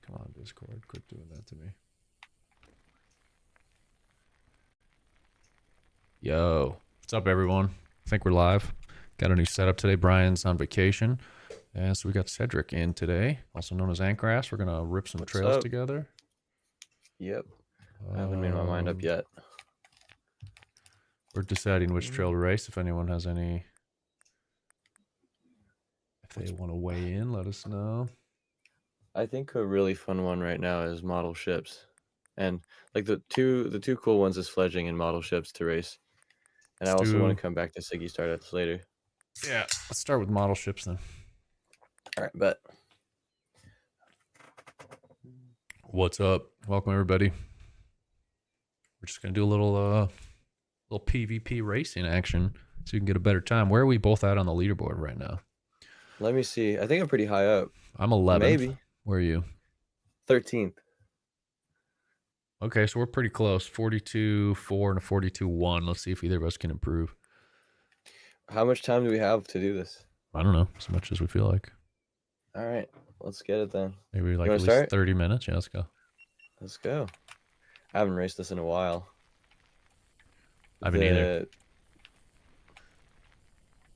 Come on, Discord. Quit doing that to me. Yo. What's up, everyone? I think we're live. Got a new setup today. Brian's on vacation. And so we got Cedric in today, also known as Ankras. We're going to rip some trails together. Yep. I haven't made my mind up yet. We're deciding which trail to race. If anyone has any... If they want to weigh in, let us know. I think a really fun one right now is model ships. And like the two cool ones is fledging and model ships to race. And I also want to come back to Siggy Stardust later. Yeah, let's start with model ships then. All right, bet. What's up? Welcome everybody. We're just gonna do a little PvP racing action so you can get a better time. Where are we both at on the leaderboard right now? Let me see. I think I'm pretty high up. I'm 11th. Maybe. Where are you? 13th. Okay, so we're pretty close. 42-4 and a 42-1. Let's see if either of us can improve. How much time do we have to do this? I don't know. As much as we feel like. All right, let's get it then. Maybe like at least 30 minutes. Yeah, let's go. Let's go. I haven't raced this in a while. I haven't either.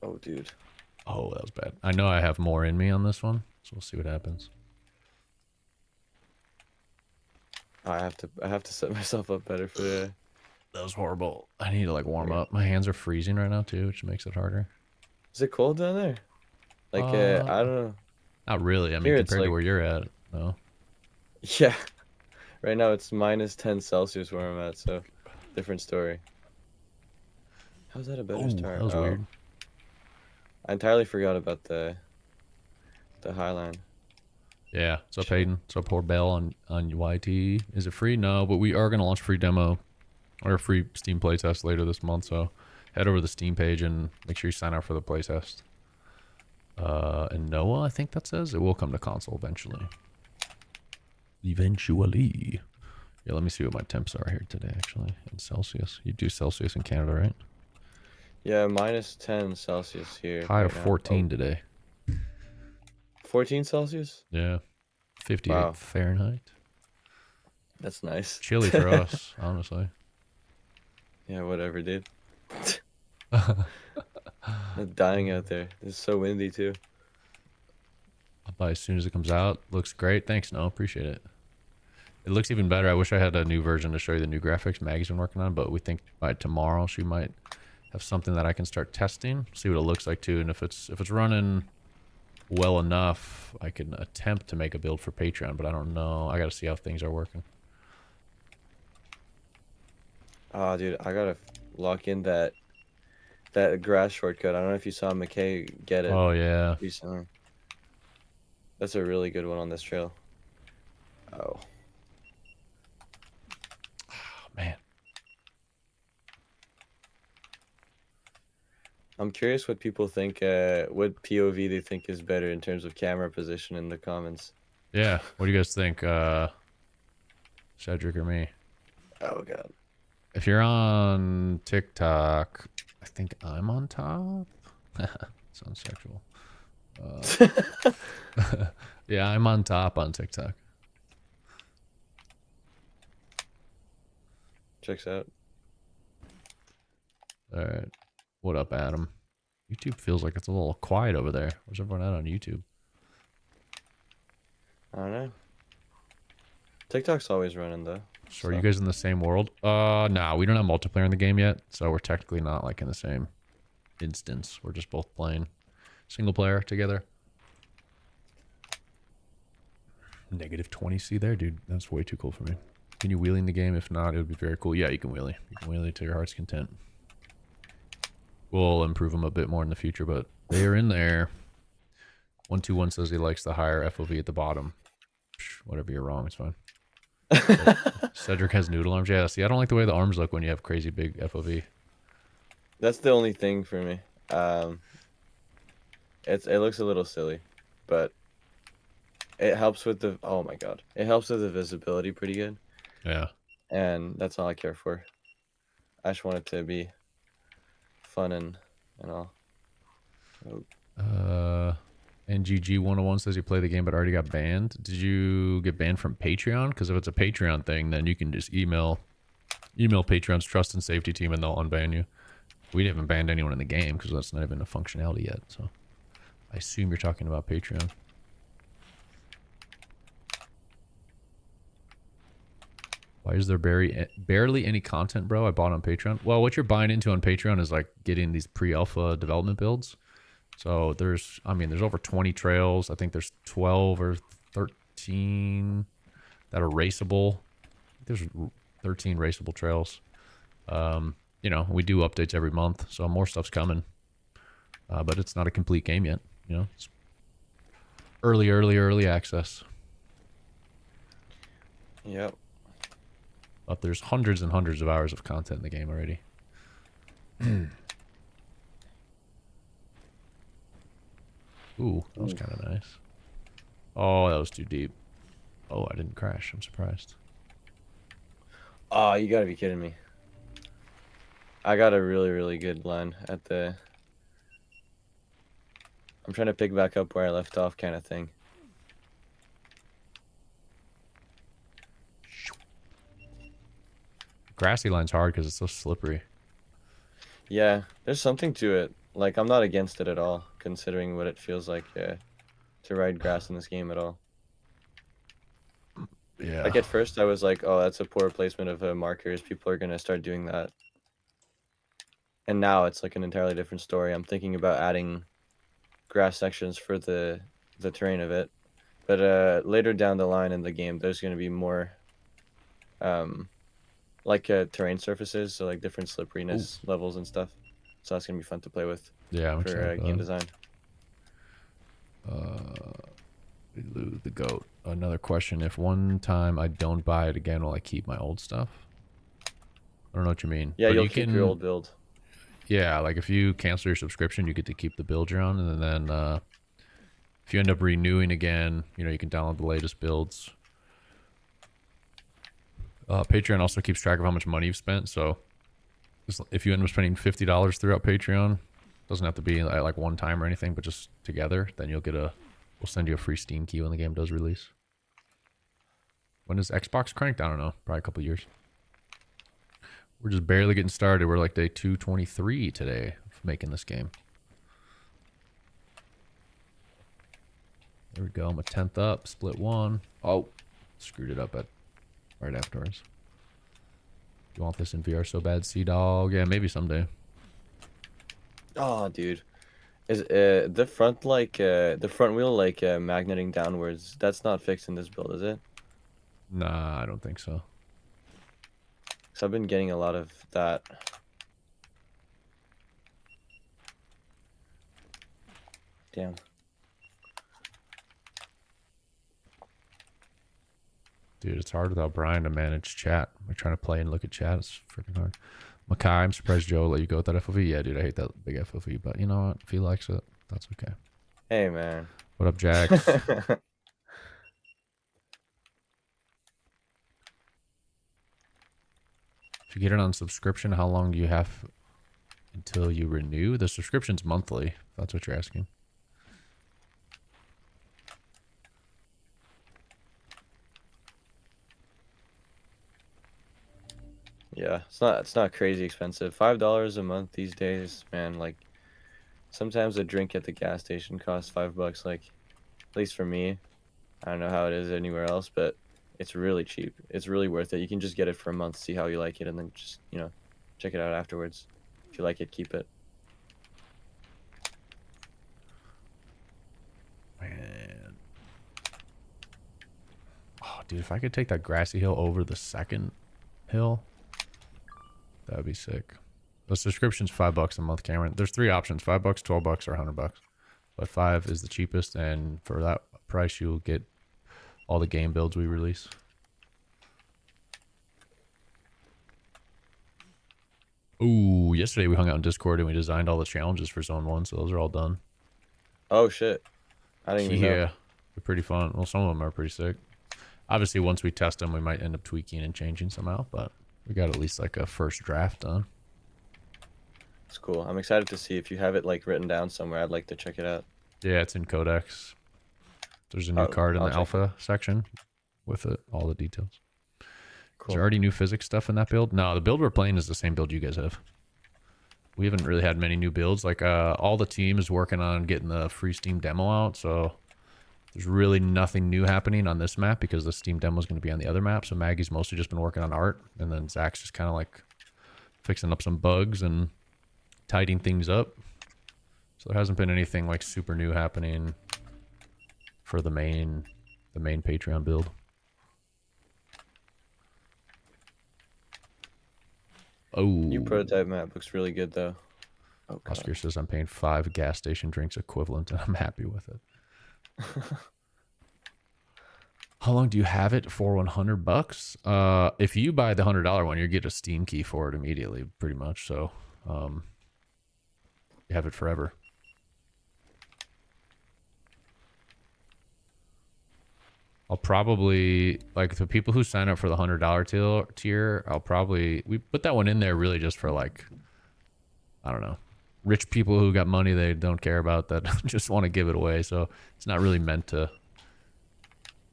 Oh, dude. Oh, that was bad. I know I have more in me on this one, so we'll see what happens. I have to set myself up better for the... That was horrible. I need to like warm up. My hands are freezing right now too, which makes it harder. Is it cold down there? Like I don't know. Not really. I mean, compared to where you're at, no. Yeah. Right now it's -10 Celsius where I'm at, so different story. How's that a better start? That was weird. I entirely forgot about the Highline. Yeah. What's up, Hayden? What's up, poor Bell on YT? Is it free? No, but we are going to launch free demo or a free Steam playtest later this month. So head over to the Steam page and make sure you sign up for the playtest. And Noah, I think that says it will come to console eventually. Eventually. Yeah, let me see what my temps are here today, actually, in Celsius. You do Celsius in Canada, right? Yeah, -10 Celsius here. High of 14 today. 14 Celsius? Yeah. 58 Fahrenheit. That's nice. Chilly for us, honestly. Yeah, whatever, dude. I'm dying out there. It's so windy, too. I'll buy as soon as it comes out. Looks great. Thanks, no. Appreciate it. It looks even better. I wish I had a new version to show you the new graphics Maggie's been working on, but we think by tomorrow she might have something that I can start testing, see what it looks like too, and if it's running well enough, I can attempt to make a build for Patreon, but I don't know. I gotta see how things are working. Oh, dude, I gotta lock in that grass shortcut. I don't know if you saw McKay get it. Oh yeah. Recently. That's a really good one on this trail. Oh. Man. I'm curious what people think, what POV they think is better in terms of camera position in the comments. Yeah, what do you guys think, Cedric or me? Oh, God. If you're on TikTok, I think I'm on top. Sounds sexual. Yeah, I'm on top on TikTok. Checks out. All right. What up, Adam? YouTube feels like it's a little quiet over there. Where's everyone at on YouTube? I don't know. TikTok's always running, though. So are you guys in the same world? No, we don't have multiplayer in the game yet, so we're technically not like in the same instance. We're just both playing single player together. -20C there, dude. That's way too cool for me. Can you wheelie in the game? If not, it would be very cool. Yeah, you can wheelie. You can wheelie to your heart's content. We'll improve them a bit more in the future, but they are in there. 121 says he likes the higher FOV at the bottom. Whatever, you're wrong. It's fine. Cedric has noodle arms. Yeah, see, I don't like the way the arms look when you have crazy big FOV. That's the only thing for me. It looks a little silly, but it helps with the... Oh, my God. It helps with the visibility pretty good. Yeah. And that's all I care for. I just want it to be fun and all. Oh. NGG101 says you play the game but already got banned. Did you get banned from Patreon? Because if it's a Patreon thing, then you can just email Patreon's trust and safety team and they'll unban you. We haven't banned anyone in the game because that's not even a functionality yet. So I assume you're talking about Patreon. Why is there barely any content, bro? I bought on Patreon. Well, what you're buying into on Patreon is like getting these pre-alpha development builds. So there's over 20 trails. I think there's 12 or 13 that are raceable. There's 13 raceable trails. You know, we do updates every month, so more stuff's coming. But it's not a complete game yet. You know, it's early access. Yep. But there's hundreds and hundreds of hours of content in the game already. Ooh, that was kind of nice. Oh, that was too deep. Oh, I didn't crash. I'm surprised. Oh, you gotta be kidding me. I got a really, really good line at the... I'm trying to pick back up where I left off kind of thing. Grassy line's hard because it's so slippery. Yeah, there's something to it. Like, I'm not against it at all, considering what it feels like to ride grass in this game at all. Yeah. Like, at first I was like, oh, that's a poor placement of markers. People are going to start doing that. And now it's like an entirely different story. I'm thinking about adding grass sections for the terrain of it. But later down the line in the game, there's going to be more terrain surfaces, so like different slipperiness levels and stuff. So that's going to be fun to play with. Yeah, I'm for game design. The goat. Another question. If one time I don't buy it again, will I keep my old stuff? I don't know what you mean. Yeah, you'll keep your old build. Yeah, like if you cancel your subscription, you get to keep the build you're on, and then if you end up renewing again, you know, you can download the latest builds. Patreon also keeps track of how much money you've spent, so if you end up spending $50 throughout Patreon, doesn't have to be like one time or anything, but just together, then you'll get we'll send you a free Steam key when the game does release. When is Xbox cranked? I don't know, probably a couple years. We're just barely getting started. We're like day 223 today of making this game. There we go. I'm a 10th up, split one. Oh, screwed it up right afterwards. You want this in VR so bad, Sea-Dog? Yeah, maybe someday. Oh, dude. Is the front the front wheel magneting downwards? That's not fixed in this build, is it? Nah, I don't think so. So I've been getting a lot of that. Damn. Dude, it's hard without Brian to manage chat. We're trying to play and look at chat. It's freaking hard. Makai, I'm surprised Joe let you go with that FOV. Yeah, dude, I hate that big FOV, but you know what? If he likes it, that's okay. Hey, man. What up, Jax? If you get it on subscription, how long do you have until you renew? The subscription's monthly, if that's what you're asking. Yeah, it's not crazy expensive. $5 a month these days, man. Like, sometimes a drink at the gas station costs $5. Like, at least for me, I don't know how it is anywhere else, but it's really cheap. It's really worth it. You can just get it for a month, see how you like it, and then just, you know, check it out afterwards. If you like it, keep it. Man. Oh, dude, if I could take that grassy hill over the second hill, that would be sick. The subscription's $5 a month, Cameron. There's three options: $5, $12, or $100. But 5 is the cheapest, and for that price, you'll get all the game builds we release. Ooh, yesterday we hung out in Discord and we designed all the challenges for Zone 1, so those are all done. Oh, shit. I didn't even know. Yeah, they're pretty fun. Well, some of them are pretty sick. Obviously, once we test them, we might end up tweaking and changing somehow, but we got at least like a first draft done. It's cool. I'm excited to see if you have it like written down somewhere. I'd like to check it out. Yeah, it's in Codex. There's a new Oh, card in I'll the check it. alpha section with it, all the details. Is there Cool. already new physics stuff in that build? No, the build we're playing is the same build you guys have. We haven't really had many new builds. Like all the team is working on getting the free Steam demo out, so there's really nothing new happening on this map because the Steam demo is going to be on the other map. So Maggie's mostly just been working on art, and then Zach's just kind of like fixing up some bugs and tidying things up. So there hasn't been anything like super new happening for the main Patreon build. Oh, New prototype map looks really good though. Oh god. Oscar says I'm paying 5 gas station drinks equivalent, and I'm happy with it. How long do you have it for? $100? If you buy the $100 one, you get a Steam key for it immediately, pretty much. So, you have it forever. I'll probably, like, the people who sign up for the $100 tier, we put that one in there really just for, like, I don't know, rich people who got money they don't care about that just want to give it away. So it's not really meant to,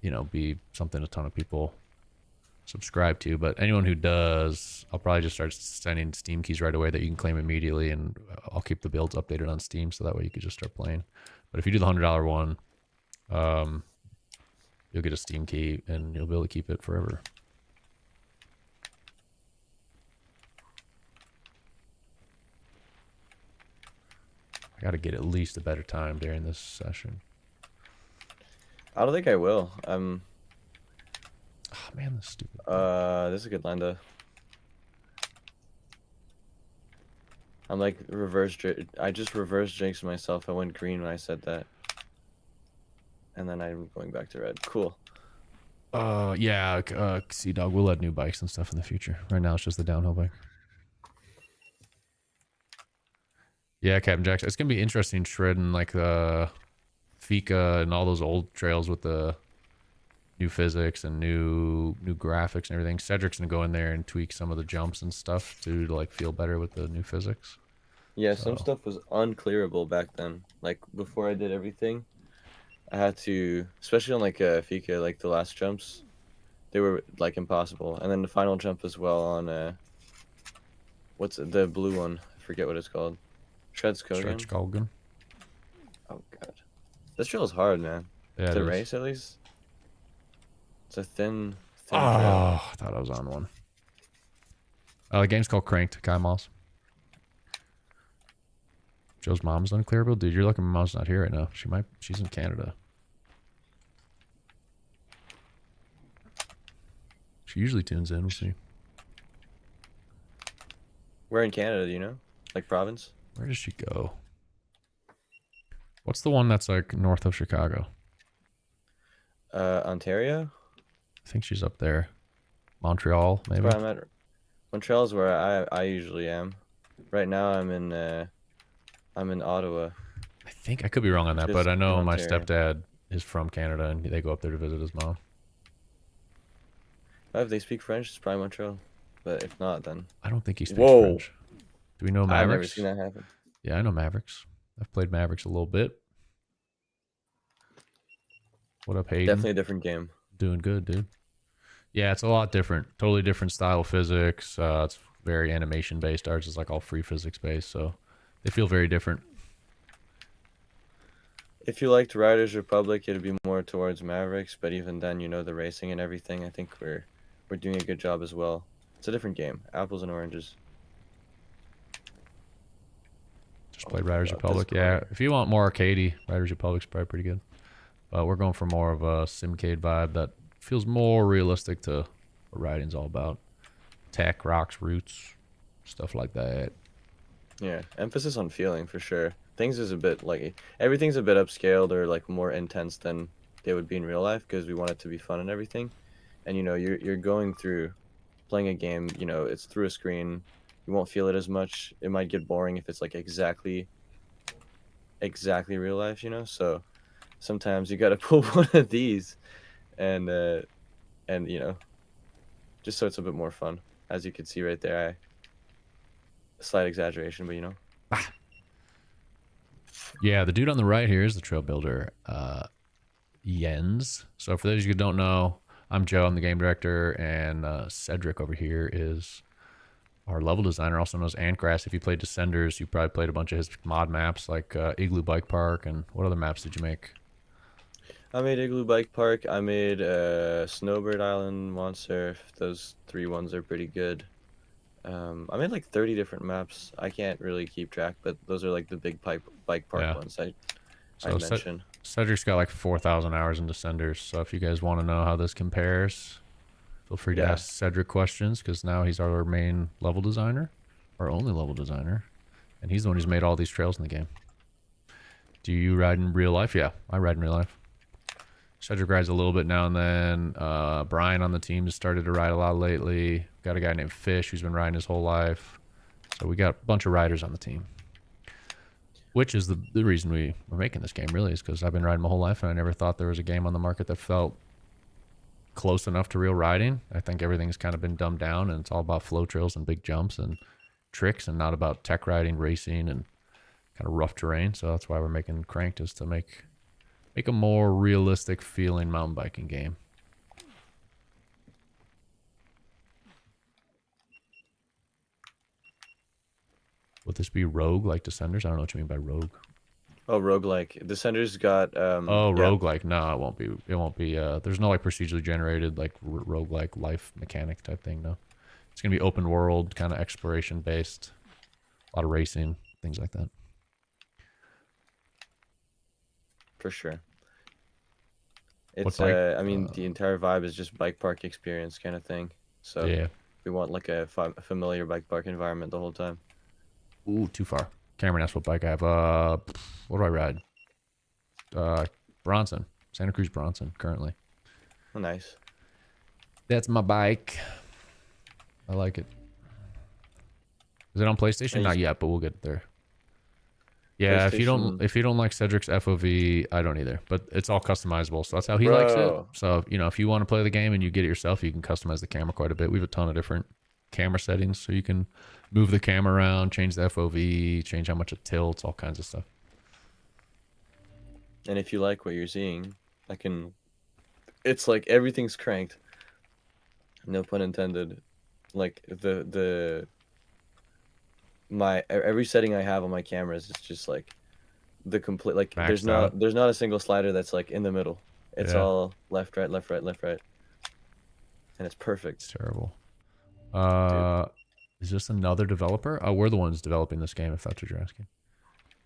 you know, be something a ton of people subscribe to. But anyone who does, I'll probably just start sending Steam keys right away that you can claim immediately, and I'll keep the builds updated on Steam so that way you can just start playing. But if you do the $100 one, you'll get a Steam key and you'll be able to keep it forever. I got to get at least a better time during this session. I don't think I will. Oh man, this stupid. This is a good land though. I'm like I just reverse jinxed myself. I went green when I said that. And then I'm going back to red. Cool. Yeah, Sea Dog, we'll add new bikes and stuff in the future. Right now it's just the downhill bike. Yeah, Captain Jackson. It's gonna be interesting shredding like the Fika and all those old trails with the new physics and new graphics and everything. Cedric's gonna go in there and tweak some of the jumps and stuff to like feel better with the new physics. Yeah, some stuff was unclearable back then. Like before I did everything, I had to, especially on like Fika, like the last jumps, they were like impossible. And then the final jump as well on what's the blue one? I forget what it's called. Stretch Kogan. Oh god, this trail is hard, man. Yeah, To race at least. It's a thin trail. I thought I was on one. The game's called Cranked. Kai Moss. Joe's mom's unclearable. Dude, you're lucky my mom's not here right now. She's in Canada. She usually tunes in. We'll see. Where in Canada, do you know? Like province? Where does she go? What's the one that's like north of Chicago? Ontario? I think she's up there. Montreal, maybe. That's where I'm at. Montreal is where I usually am. Right now I'm in Ottawa. I think I could be wrong on that, Just but I know in my Ontario. stepdad is from Canada and they go up there to visit his mom. If they speak French, it's probably Montreal. But if not, then I don't think he speaks whoa. French. Do we know Mavericks? I've never seen that happen. Yeah, I know Mavericks. I've played Mavericks a little bit. What up, Hayden? Definitely a different game. Doing good, dude. Yeah, it's a lot different. Totally different style of physics. It's very animation based. Ours is like all free physics based, so they feel very different. If you liked Riders Republic, it'd be more towards Mavericks, but even then, you know, the racing and everything, I think we're doing a good job as well. It's a different game. Apples and oranges. Just played Riders God, Republic. this Yeah, corner. if you want more arcadey, Riders Republic's probably pretty good. But we're going for more of a simcade vibe that feels more realistic to what riding's all about. Tech, rocks, roots, stuff like that. Yeah, emphasis on feeling for sure. Things is a bit like everything's a bit upscaled or like more intense than they would be in real life because we want it to be fun and everything. And you know, you're going through playing a game, you know, it's through a screen. You won't feel it as much. It might get boring if it's like exactly real life, you know? So sometimes you got to pull one of these and you know, just so it's a bit more fun. As you can see right there, a slight exaggeration, but you know. Yeah, the dude on the right here is the trail builder, Jens. So for those of you who don't know, I'm Joe. I'm the game director, and Cedric over here is our level designer, also known as Antgrass. If you played Descenders, you probably played a bunch of his mod maps like Igloo Bike Park, and what other maps did you make? I made Igloo Bike Park. I made Snowbird Island, Mondsurf. Those 3 ones are pretty good. I made like 30 different maps. I can't really keep track, but those are like the big bike park Yeah. ones So I'd mention. Cedric's got like 4,000 hours in Descenders. So if you guys want to know how this compares, feel free to Yeah. ask Cedric questions because now he's our main level designer, our only level designer, and he's the one who's made all these trails in the game. Do you ride in real life? Yeah, I ride in real life. Cedric rides a little bit now and then. Brian on the team has started to ride a lot lately. Got a guy named Fish who's been riding his whole life. So we got a bunch of riders on the team. Which is the reason we're making this game, really, is because I've been riding my whole life and I never thought there was a game on the market that felt close enough to real riding. I think everything's kind of been dumbed down and it's all about flow trails and big jumps and tricks and not about tech riding, racing, and kind of rough terrain. So that's why we're making Cranked, is to make a more realistic feeling mountain biking game. Would this be rogue like Descenders? I don't know what you mean by rogue. Oh, roguelike. Descenders got Oh, yeah, roguelike. No, it won't be. It won't be. There's no like procedurally generated like roguelike life mechanic type thing. No, it's gonna be open world, kind of exploration based. A lot of racing, things like that. for sure. What It's bike? I mean the entire vibe is just bike park experience kind of thing. So Yeah. we want like a familiar bike park environment the whole time. Ooh, too far. Cameron asked what bike I have. What do I ride? Bronson, Santa Cruz Bronson currently. Oh, nice. That's my bike. I like it. Is it on PlayStation? And Not yet, but we'll get there. Yeah, PlayStation, if you don't like Cedric's FOV, I don't either. But it's all customizable, so that's how he likes it. bro. So if you want to play the game and you get it yourself, you can customize the camera quite a bit. We have a ton of different camera settings, so you can move the camera around, change the FOV, change how much it tilts, all kinds of stuff. And if you like what you're seeing, I can. It's like everything's cranked. No pun intended. Like my every setting I have on my cameras is just like the complete, like Maxed out. there's not a single slider that's like in the middle. It's Yeah, all left, right, left, right, left, right, and it's perfect, it's terrible. dude. Is this another developer? Oh, we're the ones developing this game, if that's what you're asking.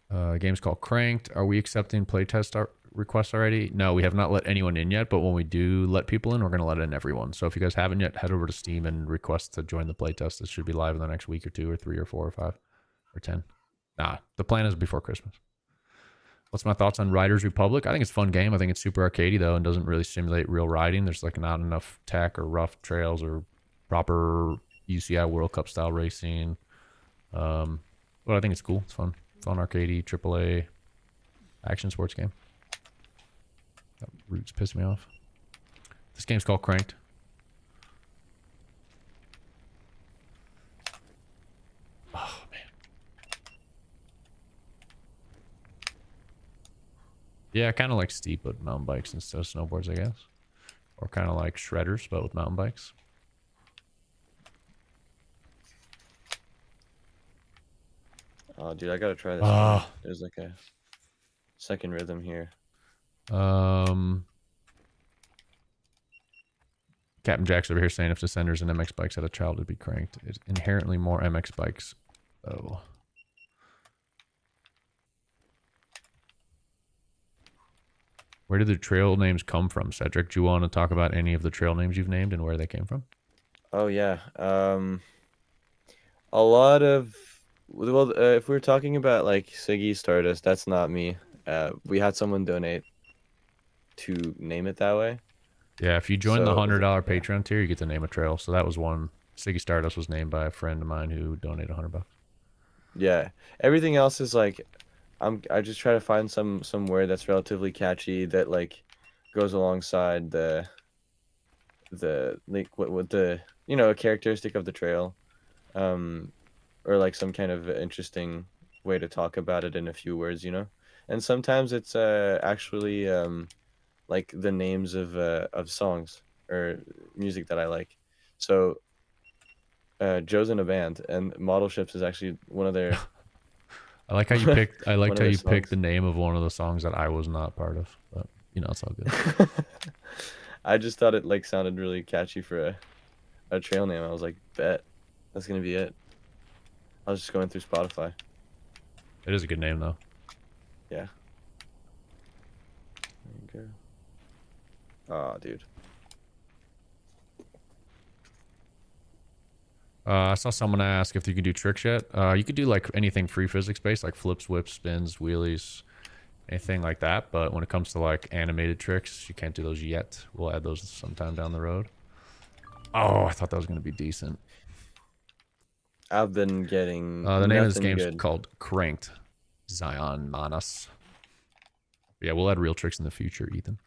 The game's called Cranked. Are we accepting playtest requests already? No, we have not let anyone in yet, but when we do let people in, we're going to let in everyone. So if you guys haven't yet, head over to Steam and request to join the playtest. This should be live in the next week or 2 or 3 or 4 or 5 or 10. Nah, the plan is before Christmas. What's my thoughts on Riders Republic? I think it's a fun game. I think it's super arcadey, though, and doesn't really simulate real riding. There's like not enough tech or rough trails or proper UCI World Cup style racing. But I think it's cool. It's fun. Fun arcadey, AAA action sports game. That root's pissing me off. This game's called Cranked. Oh, man. Yeah, kind of like steep with mountain bikes instead of snowboards, I guess. Or kind of like shredders, but with mountain bikes. Oh, dude, I gotta try this. Ah. There's like a second rhythm here. Captain Jack's over here saying if Descenders and MX bikes had a child, it'd be Cranked. It's inherently more MX bikes, though. Where did the trail names come from, Cedric? Do you want to talk about any of the trail names you've named and where they came from? Oh yeah. A lot of, well, if we're talking about like Siggy Stardust, that's not me. We had someone donate to name it that way. Yeah, if you join the So $100 yeah, Patreon tier, you get to name a trail. So that was one. Siggy Stardust was named by a friend of mine who donated $100. yeah. Everything else is like, I just try to find some word that's relatively catchy that like goes alongside the like what the a characteristic of the trail, or like some kind of interesting way to talk about it in a few words. And sometimes it's actually like the names of songs or music that I like. So Joe's in a band, and Model Ships is actually one of their I like how you picked. I one liked of how their you picked the songs. name of one of the songs that I was not part of. But you know, it's all good. I just thought it like sounded really catchy for a trail name. I was like, bet that's gonna be it. I was just going through Spotify. It is a good name though. Yeah. There you go. Oh, dude. I saw someone ask if you could do tricks yet. You could do like anything free physics based, like flips, whips, spins, wheelies, anything like that. But when it comes to like animated tricks, you can't do those yet. We'll add those sometime down the road. Oh, I thought that was going to be decent. I've been getting The name of this nothing game is good. called Cranked. Zion Manas. But yeah, we'll add real tricks in the future, Ethan.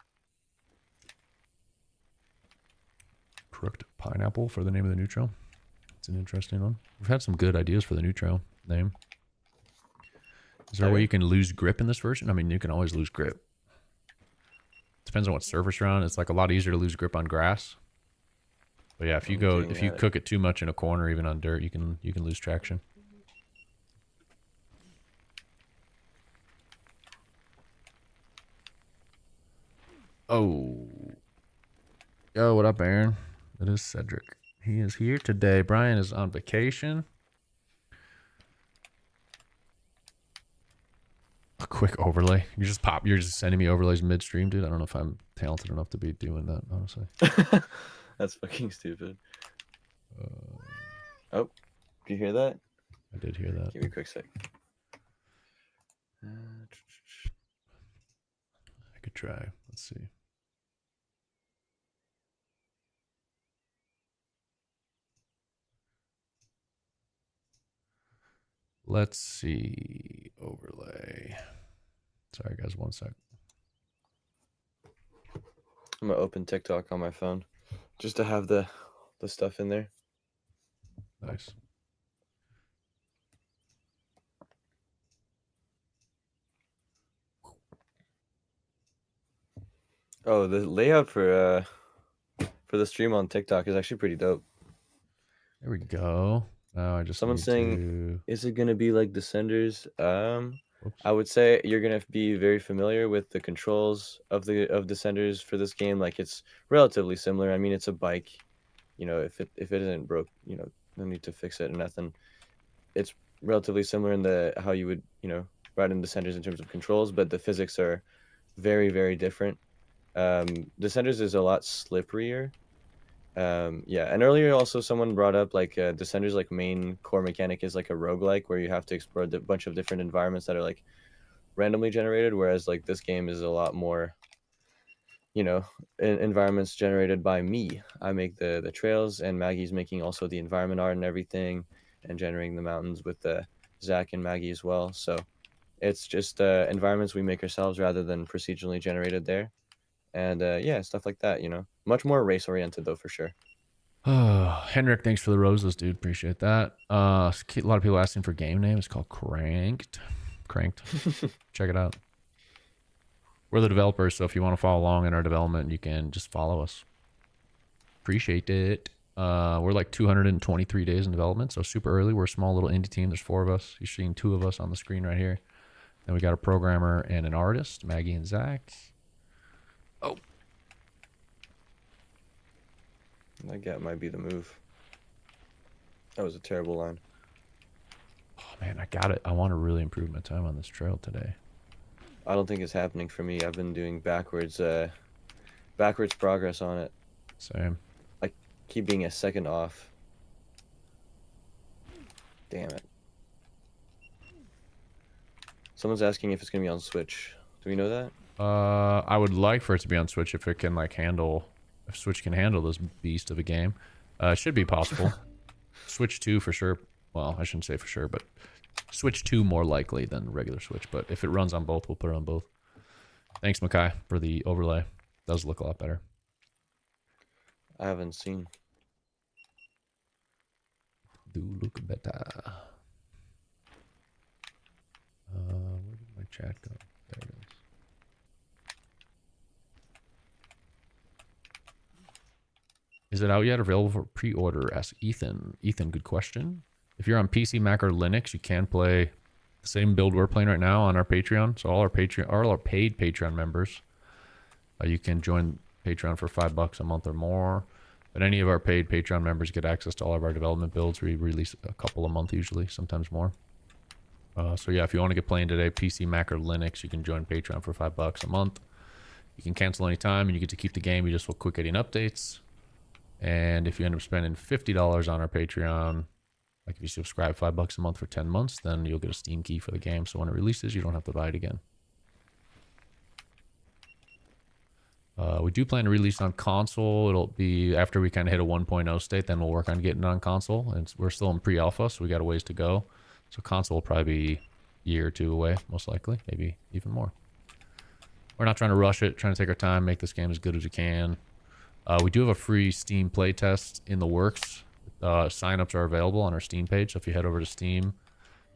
Crooked Pineapple for the name of the new trail. It's an interesting one. We've had some good ideas for the new trail name. Is there a way you can lose grip in this version? I mean, you can always lose grip. Depends on what surface you're on. It's like a lot easier to lose grip on grass. But yeah, if you cook it too much in a corner, even on dirt, you can lose traction. Oh. Yo, what up, Aaron? It is Cedric. He is here today. Brian is on vacation. A quick overlay. You're just sending me overlays midstream, dude. I don't know if I'm talented enough to be doing that, honestly. That's fucking stupid. Oh, do you hear that? I did hear that. Give me a quick sec. I could try. Let's see. Let's see. Overlay. Sorry, guys. One sec. I'm gonna open TikTok on my phone just to have the stuff in there. Nice. Oh, the layout for the stream on TikTok is actually pretty dope. There we go. Now I just Someone's need saying, to... is it gonna be like Descenders? Whoops. I would say you're gonna be very familiar with the controls of Descenders for this game. Like it's relatively similar. I mean, it's a bike. You know, if it isn't broke, you know, no need to fix it or nothing. It's relatively similar in the how you would, you know, ride in Descenders in terms of controls, but the physics are very, very different. Descenders is a lot slipperier. Yeah, and earlier also someone brought up like Descenders like main core mechanic is like a roguelike where you have to explore a bunch of different environments that are like randomly generated, whereas like this game is a lot more, you know, environments generated by me. I make the trails, and Maggie's making also the environment art and everything, and generating the mountains with Zach and Maggie as well. So it's just environments we make ourselves rather than procedurally generated there. And yeah, stuff like that, you know. Much more race oriented though, for sure. Henrik, thanks for the roses, dude. Appreciate that. A lot of people asking for game name. It's called Cranked. Cranked. Check it out. We're the developers, so if you want to follow along in our development, you can just follow us. Appreciate it. We're like 223 days in development, so super early. We're a small little indie team. There's 4 of us. You're seeing 2 of us on the screen right here. Then we got a programmer and an artist, Maggie and Zach. Oh. That gap might be the move. That was a terrible line. Oh man, I got it. I want to really improve my time on this trail today. I don't think it's happening for me. I've been doing backwards progress on it. Same. I keep being a second off. Damn it. Someone's asking if it's gonna be on Switch. Do we know that? I would like for it to be on Switch if it can like handle, if Switch can handle this beast of a game. It should be possible. Switch 2 for sure. Well, I shouldn't say for sure, but Switch 2 more likely than regular Switch. But if it runs on both, we'll put it on both. Thanks, Makai, for the overlay. Does look a lot better. I haven't seen. Do look better. Where did my chat go? There it is. Is it out yet? Available for pre-order? Ask Ethan. Ethan, good question. If you're on PC, Mac, or Linux, you can play the same build we're playing right now on our Patreon. So all our paid Patreon members, you can join Patreon for $5 a month or more. But any of our paid Patreon members get access to all of our development builds. We release a couple a month usually, sometimes more. So yeah, if you want to get playing today, PC, Mac, or Linux, you can join Patreon for $5 a month. You can cancel anytime, and you get to keep the game. You just will quit getting updates. And if you end up spending $50 on our Patreon, like if you subscribe $5 a month for 10 months, then you'll get a Steam key for the game. So when it releases, you don't have to buy it again. We do plan to release on console. It'll be after we kind of hit a 1.0 state, then we'll work on getting it on console. And we're still in pre-alpha, so we got a ways to go. So console will probably be a year or two away, most likely, maybe even more. We're not trying to rush it, trying to take our time, make this game as good as we can. We do have a free Steam playtest in the works. Signups are available on our Steam page. So if you head over to Steam,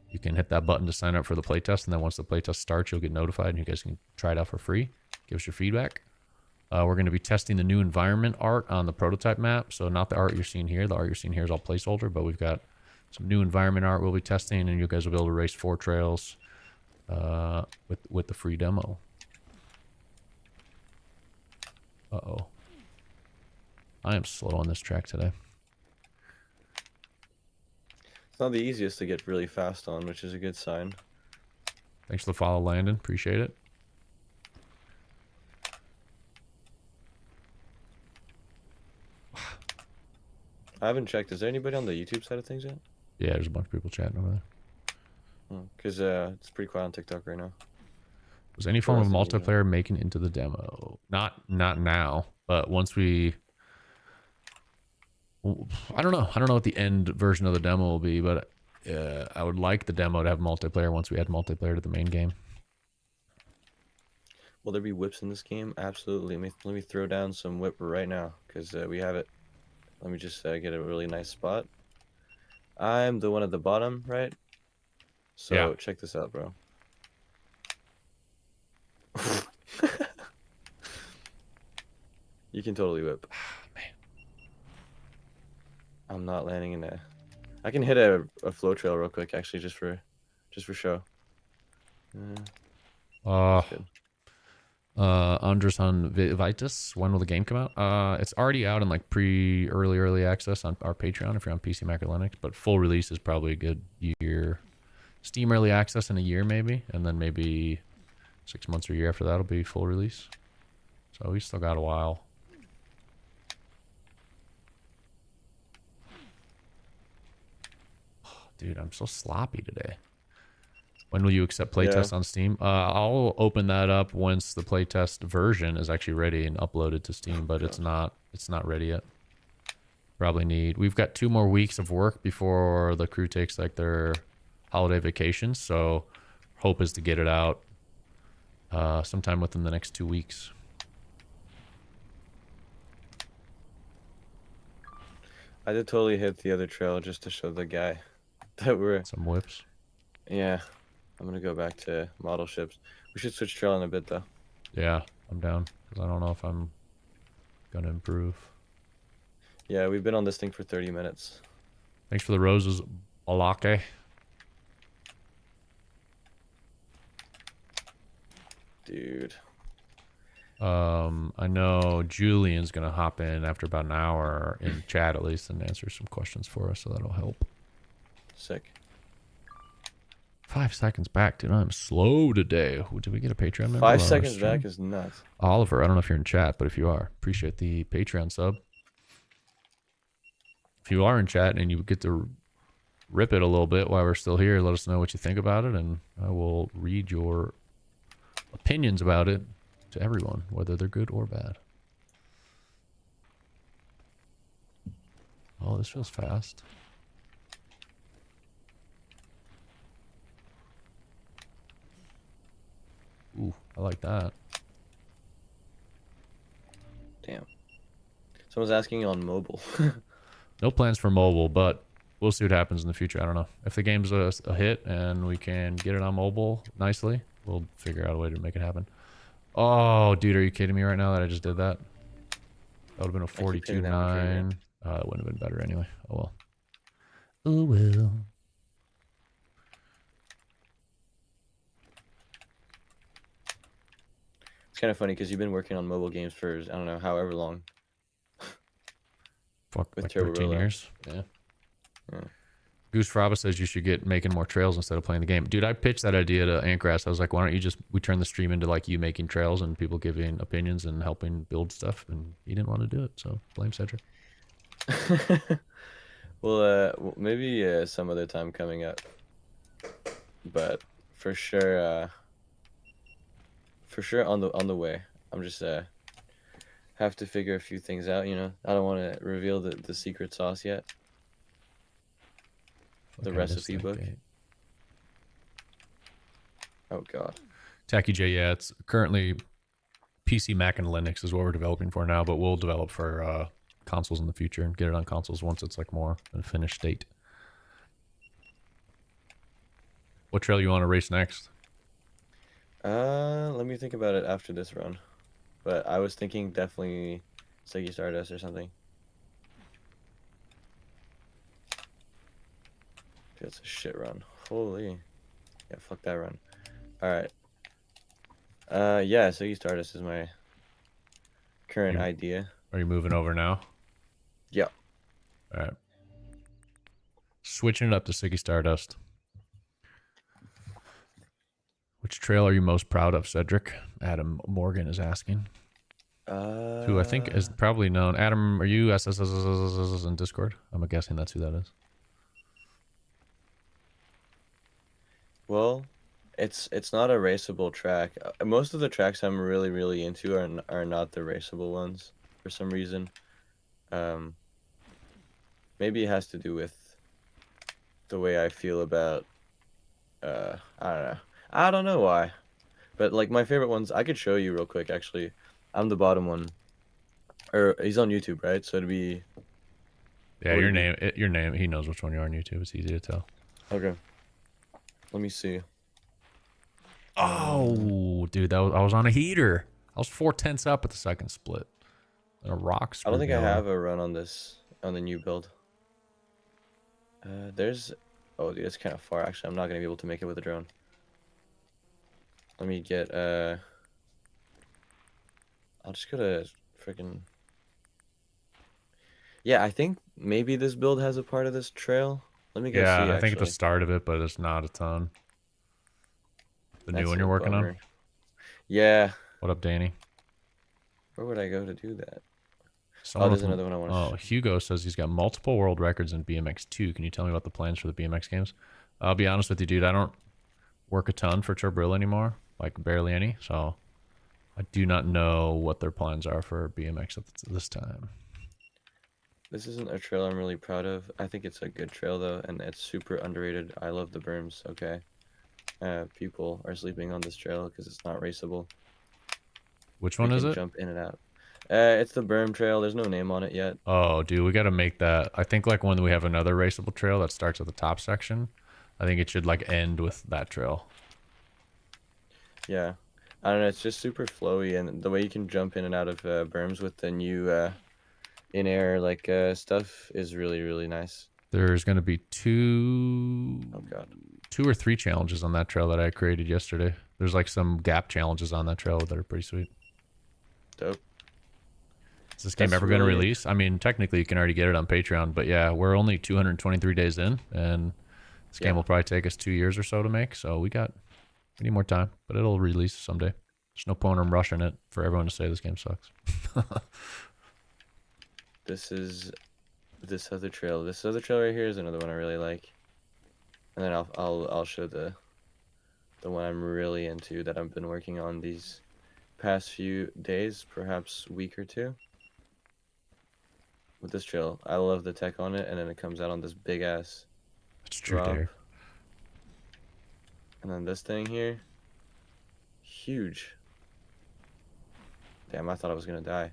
you can hit that button to sign up for the playtest. And then once the playtest starts, you'll get notified and you guys can try it out for free. Give us your feedback. We're going to be testing the new environment art on the prototype map. So not the art you're seeing here. The art you're seeing here is all placeholder, but we've got some new environment art we'll be testing, and you guys will be able to race 4 trails with the free demo. Uh-oh. I am slow on this track today. It's not the easiest to get really fast on, which is a good sign. Thanks for the follow, Landon. Appreciate it. I haven't checked. Is there anybody on the YouTube side of things yet? Yeah, there's a bunch of people chatting over there. Because it's pretty quiet on TikTok right now. Was any form of multiplayer making into the demo? Not now, but once we... I don't know what the end version of the demo will be, but I would like the demo to have multiplayer once we add multiplayer to the main game. Will there be whips in this game? Absolutely. Let me throw down some whip right now, because we have it. Let me just get a really nice spot. I'm the one at the bottom, right? So yeah. Check this out, bro. You can totally whip. Man. I'm not landing in there. I can hit a flow trail real quick, actually, just for show. Andres on Vitus. When will the game come out? It's already out in like early access on our Patreon if you're on PC, Mac, or Linux. But full release is probably a good year. Steam early access in a year maybe, and then maybe 6 months or a year after that'll be full release. So we still got a while. Dude, I'm so sloppy today. When will you accept playtest on Steam? I'll open that up once the playtest version is actually ready and uploaded to Steam, but it's not ready yet. We've got 2 more weeks of work before the crew takes like their holiday vacation, so hope is to get it out sometime within the next 2 weeks. I did totally hit the other trail just to show the guy that we're... Some whips. Yeah. I'm going to go back to model ships. We should switch trail in a bit, though. Yeah, I'm down. Because I don't know if I'm going to improve. Yeah, we've been on this thing for 30 minutes. Thanks for the roses, Balake. Dude. I know Julian's going to hop in after about an hour in chat, at least, and answer some questions for us, so that'll help. Sick. 5 seconds back, dude. I'm slow today. Did we get a Patreon member? 5 seconds back is nuts. Oliver, I don't know if you're in chat, but if you are, appreciate the Patreon sub. If you are in chat and you get to rip it a little bit while we're still here, let us know what you think about it, and I will read your opinions about it to everyone, whether they're good or bad. Oh, this feels fast. Ooh, I like that. Damn. Someone's asking on mobile. No plans for mobile, but we'll see what happens in the future. I don't know. If the game's a hit and we can get it on mobile nicely, We'll figure out a way to make it happen. Oh, dude, are you kidding me right now that I just did that? That would have been a I keep hitting that one trigger. 42.9. It wouldn't have been better anyway. Oh well. Oh well. It's kind of funny because you've been working on mobile games for, I don't know, however long. Fuck, With like Turbo 13 Roll. years. Yeah. Yeah. Goose Fraba says you should get making more trails instead of playing the game. Dude, I pitched that idea to Antgrass. I was like, why don't you just, we turn the stream into like you making trails and people giving opinions and helping build stuff. And he didn't want to do it. So blame Cedric. Well, maybe some other time coming up. But for sure on the way. I'm just have to figure a few things out, you know. I don't want to reveal the secret sauce yet. The recipe book. Gate. Oh god. Tacky J, yeah, it's currently PC, Mac, and Linux is what we're developing for now, but we'll develop for consoles in the future and get it on consoles once it's like more in a finished state. What trail you want to race next? Let me think about it after this run. But I was thinking definitely Siggy Stardust or something. Dude, it's a shit run. Holy. Yeah, fuck that run. Alright. Yeah, Siggy Stardust is my current idea. Are you moving over now? Yeah. All right. Switching it up to Siggy Stardust. Which trail are you most proud of, Cedric? Adam Morgan is asking. Who I think is probably known. Adam, are you SSSSSS in Discord? I'm guessing that's who that is. Well, it's not a raceable track. Most of the tracks I'm really into are not the raceable ones for some reason. Maybe it has to do with the way I feel about I don't know why. But like my favorite ones, I could show you real quick actually. I'm the bottom one. Or he's on YouTube, right? So it'd be Yeah, your name. He knows which one you are on YouTube. It's easy to tell. Okay. Let me see. Oh, dude, I was on a heater. I was 4/10 up at the second split. And a rock. I don't think I have a run on the new build. There's oh dude, it's kind of far actually. I'm not gonna be able to make it with a drone. Let me get I'll just go to freaking. Yeah, I think maybe this build has a part of this trail. Let me go see. Yeah, I think actually. at the start of it, but it's not a ton. The That's new one a you're working bummer. on? Yeah. What up, Danny? Where would I go to do that? Someone there's another one I want to. Oh, Hugo says he's got multiple world records in BMX2. Can you tell me about the plans for the BMX games? I'll be honest with you, dude. I don't work a ton for Turbrilla anymore, like barely any. So I do not know what their plans are for BMX at this time. This isn't a trail I'm really proud of. I think it's a good trail though, and it's super underrated. I love the berms. Okay. People are sleeping on this trail because it's not raceable. Which one is it? Jump in and out. It's the berm trail. There's no name on it yet. Oh, dude, we got to make that. I think like when we have another raceable trail that starts at the top section, I think it should like end with that trail. Yeah, I don't know. It's just super flowy, and the way you can jump in and out of berms with the new in-air like stuff is really nice. There's going to be two or three challenges on that trail that I created yesterday. There's like some gap challenges on that trail that are pretty sweet. Dope. Is this game ever going to release? I mean, technically you can already get it on Patreon, but yeah, we're only 223 days in, and this game will probably take us 2 years or so to make. So we need more time, but it'll release someday. There's no point in rushing it for everyone to say this game sucks. This is this other trail. This other trail right here is another one I really like. And then I'll show the one I'm really into that I've been working on these past few days, perhaps week or two. With this trail, I love the tech on it, and then it comes out on this big ass drop. And then this thing here, huge. Damn, I thought I was gonna die.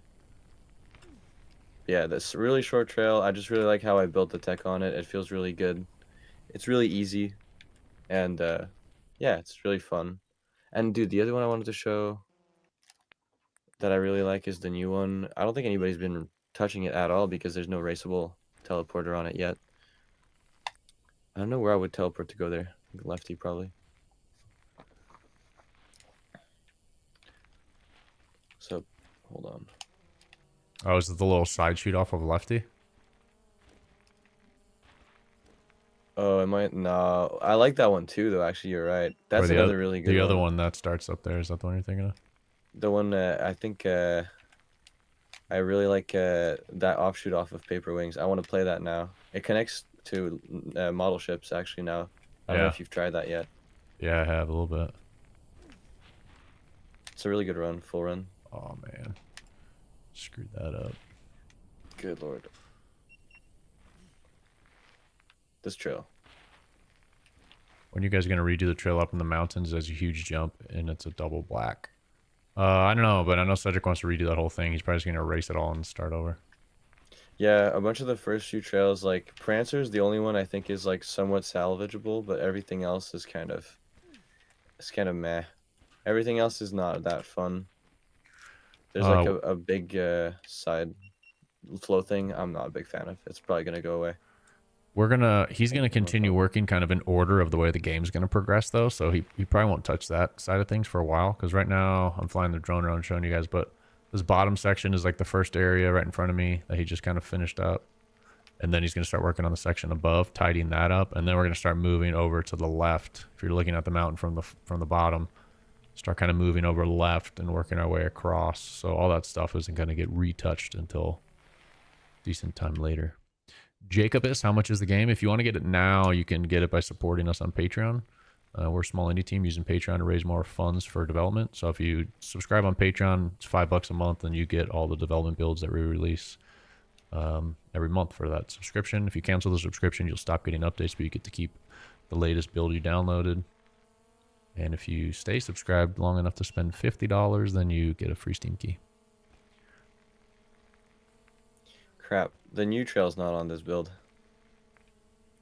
Yeah, this really short trail. I just really like how I built the tech on it. It feels really good. It's really easy, and yeah, it's really fun. And dude, the other one I wanted to show that I really like is the new one. I don't think anybody's been touching it at all because there's no raceable teleporter on it yet. I don't know where I would teleport to go there. Lefty, probably. So, hold on. Oh, is it the little side shoot off of Lefty? Oh, it might. No, I like that one too, though. Actually, you're right. Or That's another really good the other one. one that starts up there, is that the one you're thinking of? The one I think I really like that offshoot off of Paper Wings. I want to play that now. It connects to model ships actually now. I don't know Yeah. if you've tried that yet. Yeah, I have a little bit. It's a really good run, full run. Oh man, screwed that up. Good lord. This trail. When you guys are gonna redo the trail up in the mountains, there's a huge jump and it's a double black. I don't know, but I know Cedric wants to redo that whole thing. He's probably just gonna erase it all and start over. Yeah, a bunch of the first few trails, like Prancer's the only one I think is like somewhat salvageable, but everything else is kind of meh. Everything else is not that fun. There's like a big side flow thing I'm not a big fan of. It's probably gonna go away. He's gonna continue working kind of in order of the way the game's gonna progress though, so he probably won't touch that side of things for a while, because right now I'm flying the drone around showing you guys, but this bottom section is like the first area right in front of me that he just kind of finished up. And then he's going to start working on the section above, tidying that up, and then we're going to start moving over to the left. If you're looking at the mountain from the bottom, start kind of moving over left and working our way across. So all that stuff isn't going to get retouched until decent time later. Jacobus, how much is the game? If you want to get it now, you can get it by supporting us on Patreon. We're a small indie team using Patreon to raise more funds for development. So if you subscribe on Patreon, it's $5 a month, and you get all the development builds that we release every month for that subscription. If you cancel the subscription, you'll stop getting updates, but you get to keep the latest build you downloaded. And if you stay subscribed long enough to spend $50, then you get a free Steam key. Crap, the new trail's not on this build.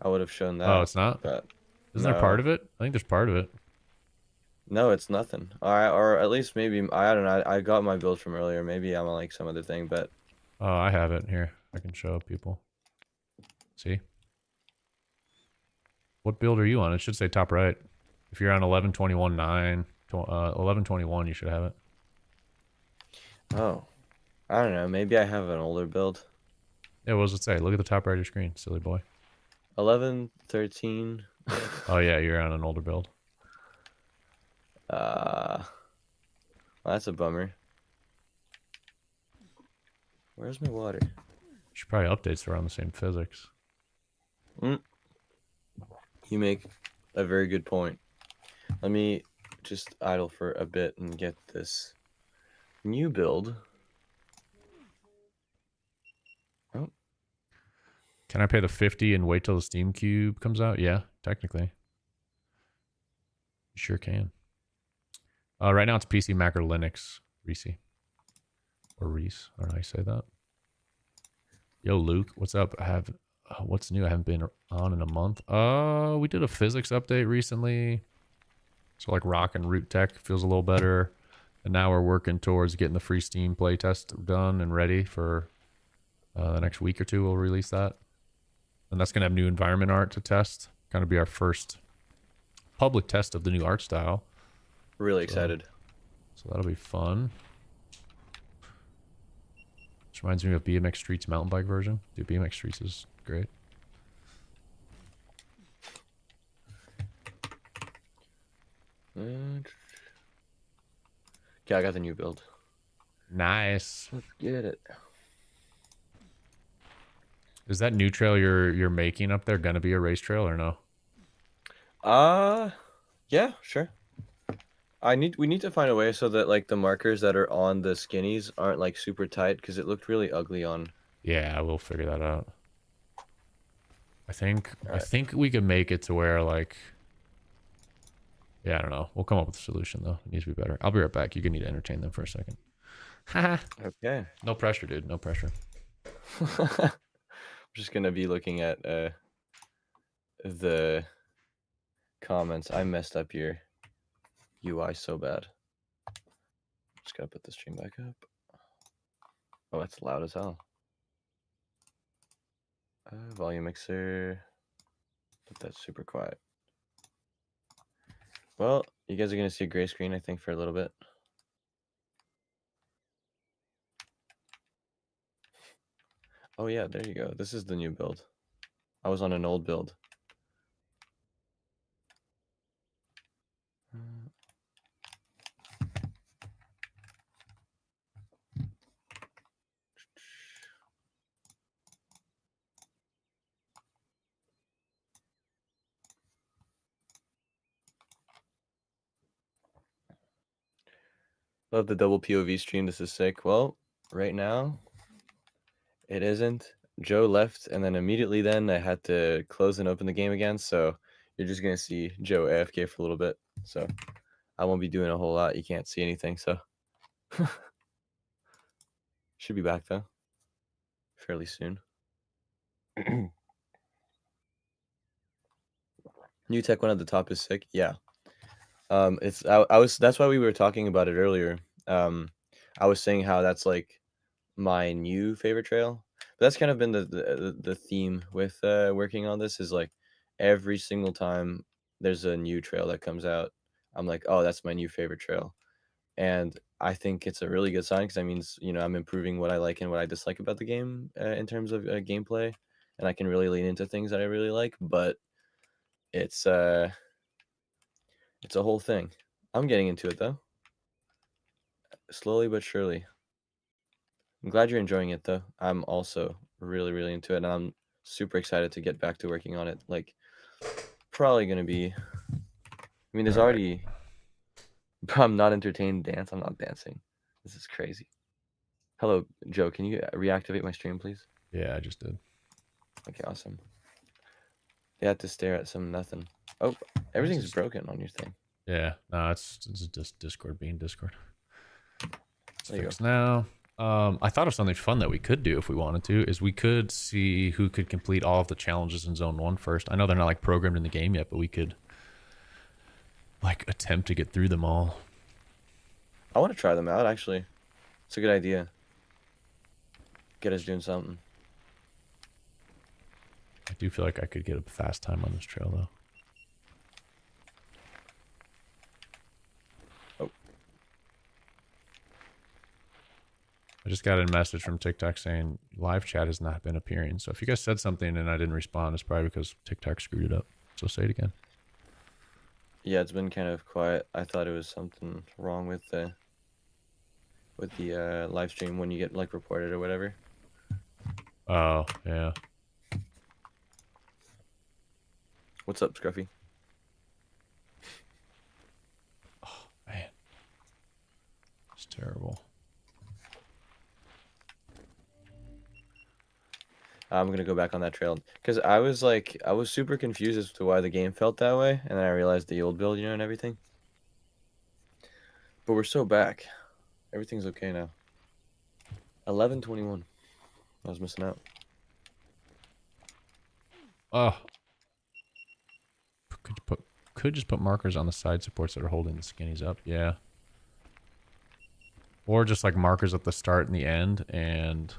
I would have shown that. Oh, it's not? But Isn't there part of it? I think there's part of it. No, it's nothing. Or at least maybe I don't know. I got my build from earlier. Maybe I'm on like some other thing, but Oh, I have it here. I can show people. See? What build are you on? It should say top right. If you're on 11.21.9, 11.21, you should have it. oh, I don't know. Maybe I have an older build. Yeah, what does it say? Look at the top right of your screen, silly boy. 11.13. Oh yeah, you're on an older build. Well, that's a bummer. Where's my water? Should probably updates around the same physics. You make a very good point. Let me just idle for a bit and get this new build. Oh. Can I pay the 50 and wait till the Steam Cube comes out? Yeah, technically. You sure can. Right now it's PC, Mac, or Linux. Reese. Or Reese. I don't know how you say that. Yo, Luke, what's up? What's new? I haven't been on in a month. We did a physics update recently. So like rock and root tech feels a little better. And now we're working towards getting the free Steam playtest done and ready for the next week or two. We'll release that. And that's going to have new environment art to test. Kind of be our first public test of the new art style. Really excited. So that'll be fun. Which reminds me of BMX Street's mountain bike version. Dude, BMX Streets is great. Okay, I got the new build. Nice. Let's get it. Is that new trail you're making up there gonna be a race trail or no? Yeah, sure. We need to find a way so that like the markers that are on the skinnies aren't like super tight because it looked really ugly on. Yeah, we'll figure that out. I think we could make it to where like, yeah, I don't know. We'll come up with a solution though. It needs to be better. I'll be right back. You need to entertain them for a second. Haha. Okay. No pressure, dude. No pressure. I'm just gonna be looking at the comments. I messed up your UI so bad. Just gotta put the stream back up. Oh, that's loud as hell. Volume mixer. Put that super quiet. Well, you guys are gonna see a gray screen, I think, for a little bit. Oh yeah, there you go. This is the new build. I was on an old build. Love the double POV stream. This is sick. Well, right now, it isn't. Joe left, and then immediately then I had to close and open the game again. So you're just gonna see Joe AFK for a little bit. So I won't be doing a whole lot. You can't see anything. So should be back though, fairly soon. New tech one at the top is sick. Yeah. I was that's why we were talking about it earlier. I was saying how that's like my new favorite trail. But that's kind of been the theme with working on this is like every single time there's a new trail that comes out, I'm like, oh, that's my new favorite trail. And I think it's a really good sign because that means, you know, I'm improving what I like and what I dislike about the game in terms of gameplay, and I can really lean into things that I really like. But it's a whole thing. I'm getting into it though, slowly but surely. I'm glad you're enjoying it though. I'm also really into it, and I'm super excited to get back to working on it. Like, probably gonna be. I mean, there's All right. already. I'm not entertained. Dance. I'm not dancing. This is crazy. Hello, Joe. Can you reactivate my stream, please? Yeah, I just did. Okay, awesome. They had to stare at some nothing. Oh, everything's broken on your thing. Yeah, no, it's just Discord being Discord. It's There you fixed go. now. I thought of something fun that we could do if we wanted to. Is we could see who could complete all of the challenges in Zone 1 first. I know they're not like programmed in the game yet, but we could like attempt to get through them all. I want to try them out. Actually, it's a good idea. Get us doing something. I do feel like I could get a fast time on this trail though. Oh. I just got a message from TikTok saying live chat has not been appearing. So if you guys said something and I didn't respond, it's probably because TikTok screwed it up. So say it again. Yeah, it's been kind of quiet. I thought it was something wrong with the live stream when you get like reported or whatever. Oh, yeah. What's up, Scruffy? Oh, man. It's terrible. I'm gonna go back on that trail because I was super confused as to why the game felt that way, and then I realized the old build, you know, and everything. But we're so back. Everything's okay now. 11:21. I was missing out. Oh. Could just put markers on the side supports that are holding the skinnies up. Yeah. Or just like markers at the start and the end, and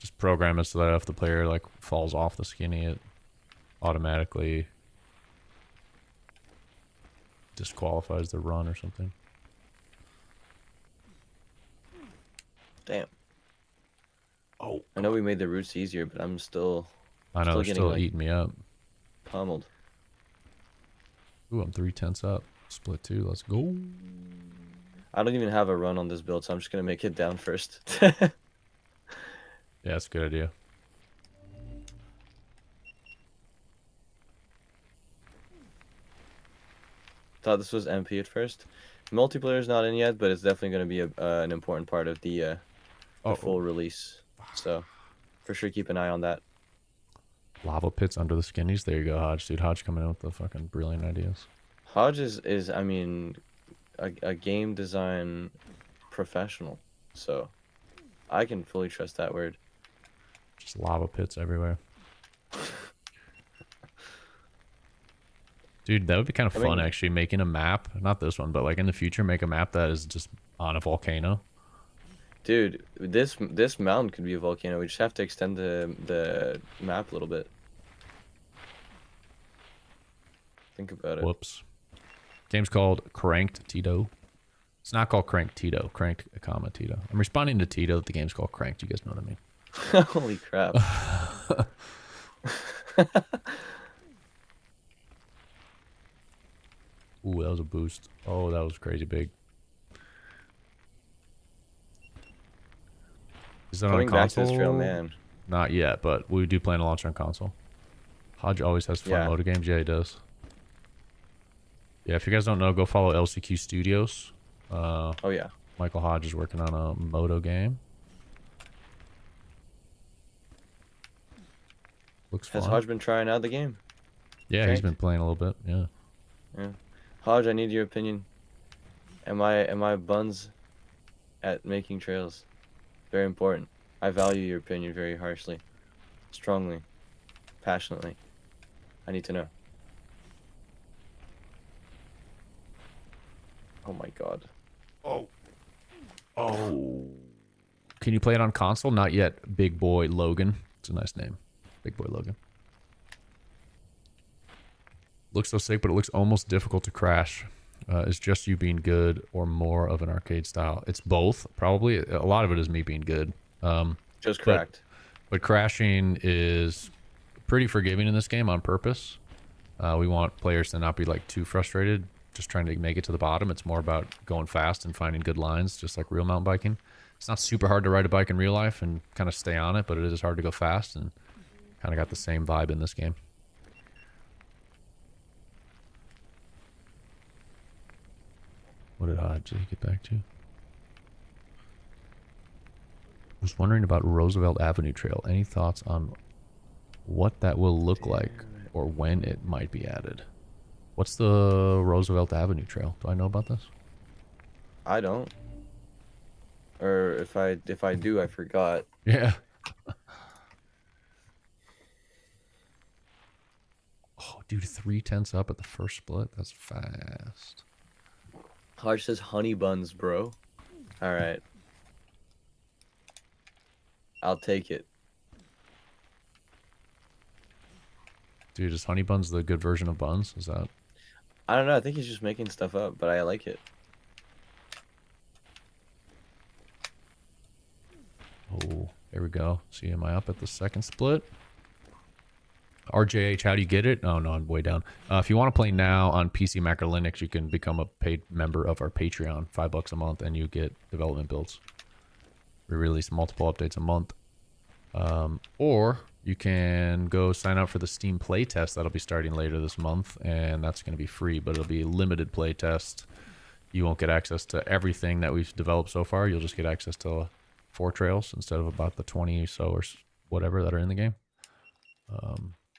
just program it so that if the player like falls off the skinny, it automatically disqualifies the run or something. Damn. Oh. I know we made the routes easier, but I'm still. I know, it's getting, still like, eating me up. pummeled. Ooh, I'm 3/10 up. Split 2. Let's go. I don't even have a run on this build, so I'm just gonna make it down first. Yeah, that's a good idea. Thought this was MP at first. Multiplayer's not in yet, but it's definitely going to be an important part of the full release. So, for sure, keep an eye on that. Lava pits under the skinnies. There you go, Hodge. Dude, Hodge coming in with the fucking brilliant ideas. Hodge is I mean, a game design professional. So, I can fully trust that word. Just lava pits everywhere. Dude, that would be kind of I fun mean, actually, making a map. Not this one, but like in the future, make a map that is just on a volcano. dude, this mountain could be a volcano. We just have to extend the map a little bit. Think about it. Whoops. Game's called Cranked Tito. It's not called Cranked Tito. Cranked, comma, Tito. I'm responding to Tito that the game's called Cranked. You guys know what I mean. Holy crap. Ooh, that was a boost. Oh, that was crazy big. Is that Coming on back to console? this trail, man. Not yet, but we do plan to launch on console. Hodge always has fun Yeah. motor games. Yeah, he does. Yeah, if you guys don't know, go follow LCQ Studios. Oh yeah. Michael Hodge is working on a moto game. Looks fun. Has Hodge been trying out the game? Yeah, he's been playing a little bit. Yeah. Yeah. Hodge, I need your opinion. Am I buns at making trails? Very important. I value your opinion very harshly, strongly, passionately. I need to know. Oh my god. Oh. Oh. Can you play it on console? Not yet. Big Boy Logan. It's a nice name. Big Boy Logan. Looks so sick, but it looks almost difficult to crash. Is just you being good or more of an arcade style? It's both, probably. A lot of it is me being good. Just cracked. But crashing is pretty forgiving in this game on purpose. We want players to not be like too frustrated just trying to make it to the bottom. It's more about going fast and finding good lines, just like real mountain biking. It's not super hard to ride a bike in real life and kind of stay on it, but it is hard to go fast, and kind of got the same vibe in this game. What did Hodge get back to? Was wondering about Roosevelt Avenue Trail. Any thoughts on what that will look like or when it might be added? What's the Roosevelt Avenue Trail? Do I know about this? I don't. Or if I do, I forgot. Yeah. Oh, dude, 3/10 up at the first split. That's fast. Hodge says honey buns, bro. All right. I'll take it. Dude, is honey buns the good version of buns? Is that? I don't know. I think he's just making stuff up, but I like it. Oh, there we go. See, am I up at the second split? RJH, how do you get it? Oh, no, I'm way down. If you want to play now on PC, Mac, or Linux, you can become a paid member of our Patreon, $5 a month, and you get development builds. We release multiple updates a month. Or you can go sign up for the Steam playtest that'll be starting later this month, and that's going to be free, but it'll be a limited playtest. You won't get access to everything that we've developed so far. You'll just get access to 4 trails instead of about the 20 or so or whatever that are in the game.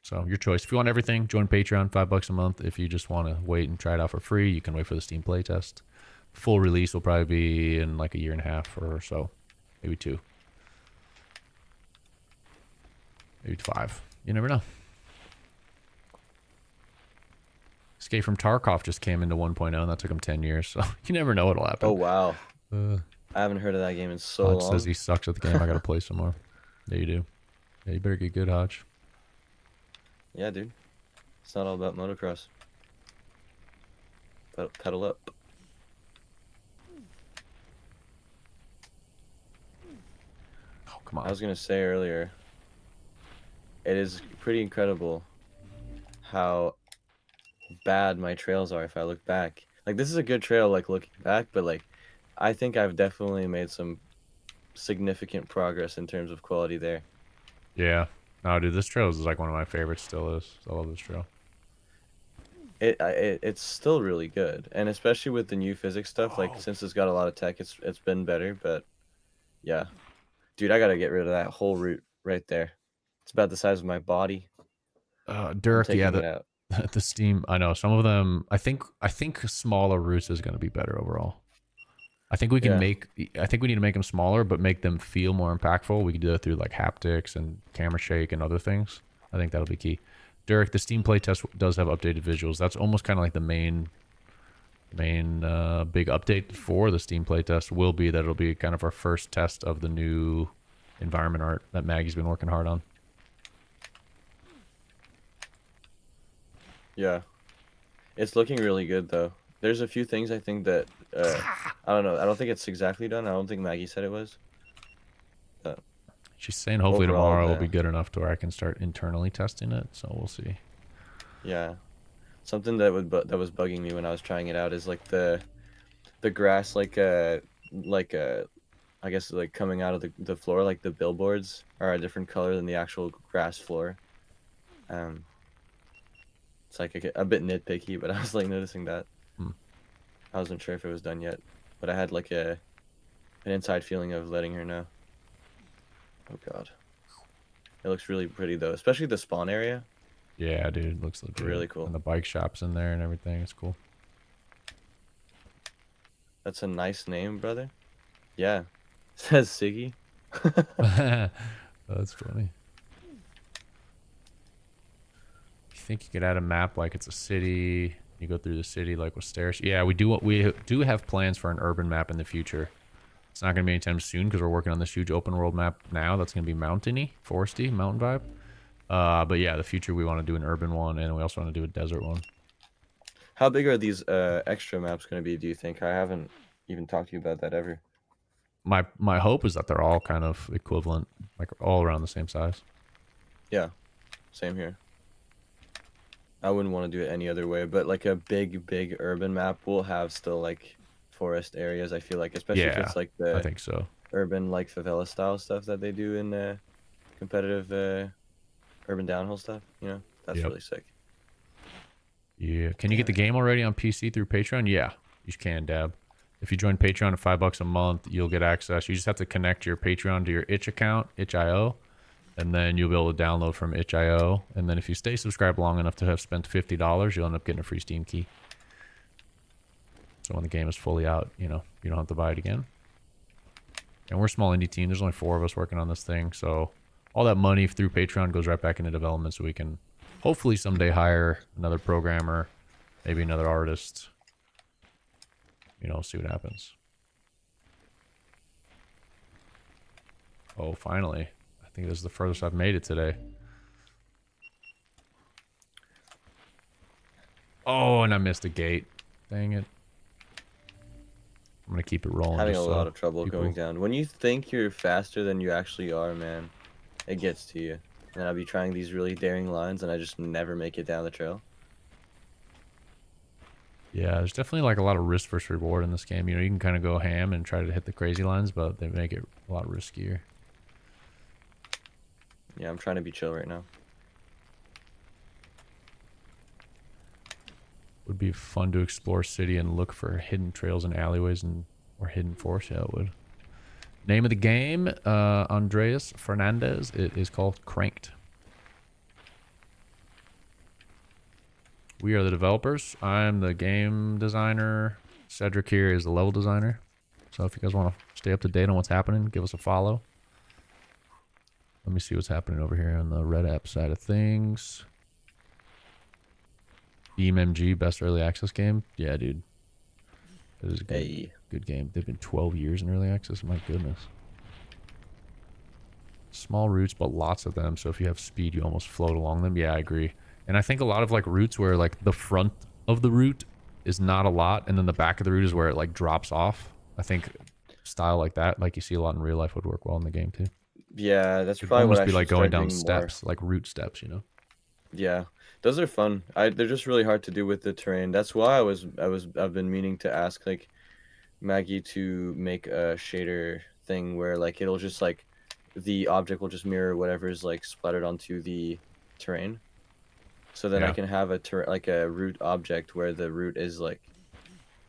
So your choice. If you want everything, join Patreon, $5 a month. If you just want to wait and try it out for free, you can wait for the Steam playtest. Full release will probably be in like a year and a half or so, maybe 2. Maybe 5. You never know. Escape from Tarkov just came into 1.0, and that took him 10 years, so you never know what'll happen. Oh wow. I haven't heard of that game in so Hodge long. says he sucks at the game. I gotta play some more. Yeah, you do. Yeah, you better get good, Hodge. Yeah, dude. It's not all about motocross. Pedal up. Oh, come on. I was gonna say earlier, it is pretty incredible how bad my trails are if I look back. Like, this is a good trail, like, looking back, but, like, I think I've definitely made some significant progress in terms of quality there. Yeah. No, dude, this trail is like one of my favorites. Still is. I love this trail. It's still really good, and especially with the new physics stuff, like, since it's got a lot of tech, it's been better, but yeah. Dude, I gotta get rid of that whole route right there. It's about the size of my body. Dirk, yeah, Taking it out. the Steam. I know some of them. I think smaller routes is going to be better overall. I think we can I think we need to make them smaller, but make them feel more impactful. We can do that through like haptics and camera shake and other things. I think that'll be key. Derek, the Steam playtest does have updated visuals. That's almost kind of like the main big update for the Steam playtest will be that it'll be kind of our first test of the new environment art that Maggie's been working hard on. Yeah, it's looking really good though. There's a few things I think that I don't know. I don't think it's exactly done. I don't think Maggie said it was. But She's saying hopefully overall, tomorrow will be good enough to where I can start internally testing it. So we'll see. yeah, something that was bugging me when I was trying it out is like the grass I guess like coming out of the floor, like the billboards are a different color than the actual grass floor. It's like a bit nitpicky, but I was like noticing that. I wasn't sure if it was done yet, but I had like an inside feeling of letting her know. Oh god, it looks really pretty though, especially the spawn area. Yeah, dude, looks really cool. And the bike shop's in there and everything. It's cool. That's a nice name, brother. Yeah, it says Siggy. That's funny. You think you could add a map like it's a city? You go through the city like with stairs. Yeah, we do have plans for an urban map in the future. It's not going to be anytime soon because we're working on this huge open world map now. That's going to be mountainy, foresty, mountain vibe. But yeah, the future we want to do an urban one, and we also want to do a desert one. How big are these extra maps going to be? Do you think? I haven't even talked to you about that ever. My hope is that they're all kind of equivalent, like all around the same size. Yeah, same here. I wouldn't want to do it any other way, but like a big urban map will have still like forest areas. I feel like, especially if it's like I think so. Urban like favela style stuff that they do in competitive urban downhill stuff. You know, that's really sick. Yeah. Can you get the game already on PC through Patreon? Yeah, you can, Dab. If you join Patreon at $5 a month, you'll get access. You just have to connect your Patreon to your itch account, itch.io, and then you'll be able to download from itch.io. And then if you stay subscribed long enough to have spent $50, you'll end up getting a free Steam key. So when the game is fully out, you know, you don't have to buy it again. And we're a small indie team. There's only 4 of us working on this thing. So all that money through Patreon goes right back into development so we can hopefully someday hire another programmer, maybe another artist. You know, see what happens. Oh, finally. I think this is the furthest I've made it today. Oh, and I missed a gate. Dang it. I'm going to keep it rolling. Having a lot of trouble going down. When you think you're faster than you actually are, man, it gets to you. And I'll be trying these really daring lines, and I just never make it down the trail. Yeah, there's definitely like a lot of risk versus reward in this game. You know, you can kind of go ham and try to hit the crazy lines, but they make it a lot riskier. Yeah, I'm trying to be chill right now. Would be fun to explore city and look for hidden trails and alleyways or hidden forest. Yeah, it would. Name of the game, Andreas Fernandez. It is called Cranked. We are the developers. I'm the game designer. Cedric here is the level designer. So if you guys want to stay up to date on what's happening, give us a follow. Let me see what's happening over here on the Red App side of things. BeamMG, best early access game. Yeah, dude. It is a good game. They've been 12 years in early access. My goodness. Small routes, but lots of them. So if you have speed, you almost float along them. Yeah, I agree. And I think a lot of like routes where like the front of the route is not a lot, and then the back of the route is where it like drops off. I think style like that, like you see a lot in real life, would work well in the game too. Yeah, that's probably what I should be like going down start doing steps, like route steps, you know. Yeah, those are fun. They're just really hard to do with the terrain. That's why I've been meaning to ask like Maggie to make a shader thing where like it'll just like the object will just mirror whatever is like splattered onto the terrain. So then I can have a root object where the root is like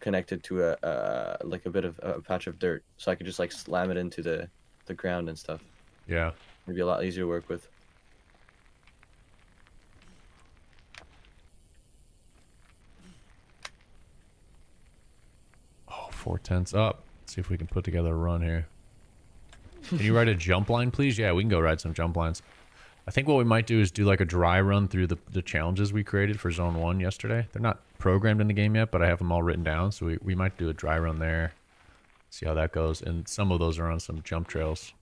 connected to a like a bit of a patch of dirt. So I could just like slam it into the ground and stuff. Yeah. It'd be a lot easier to work with. Oh, 4/10 up. Let's see if we can put together a run here. Can you ride a jump line, please? Yeah, we can go ride some jump lines. I think what we might do is do like a dry run through the challenges we created for Zone 1 yesterday. They're not programmed in the game yet, but I have them all written down. So we might do a dry run there. See how that goes. And some of those are on some jump trails.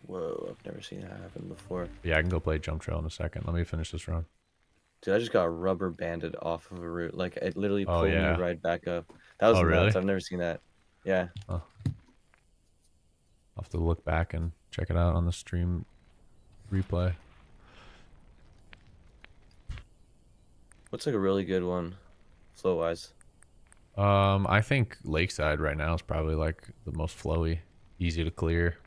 Whoa, I've never seen that happen before. Yeah, I can go play jump trail in a second. Let me finish this run. Dude, I just got rubber banded off of a route. Like, it literally Oh, pulled me yeah. right back up. That was Oh, nuts. really? I've never seen that. Yeah. Oh. I'll have to look back and check it out on the stream replay. What's like a really good one, flow-wise? I think Lakeside right now is probably like the most flowy, easy to clear.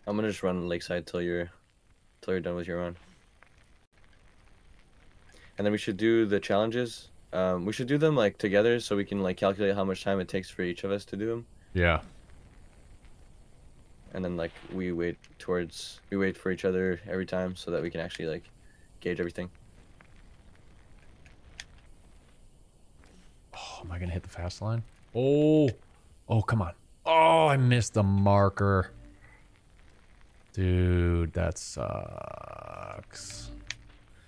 I'm gonna just run Lakeside till you're done with your run. And then we should do the challenges. We should do them like together so we can like calculate how much time it takes for each of us to do them. Yeah. And then like we wait for each other every time so that we can actually like gauge everything. Oh, am I gonna hit the fast line? Oh, oh, come on. Oh, I missed the marker. Dude, that sucks.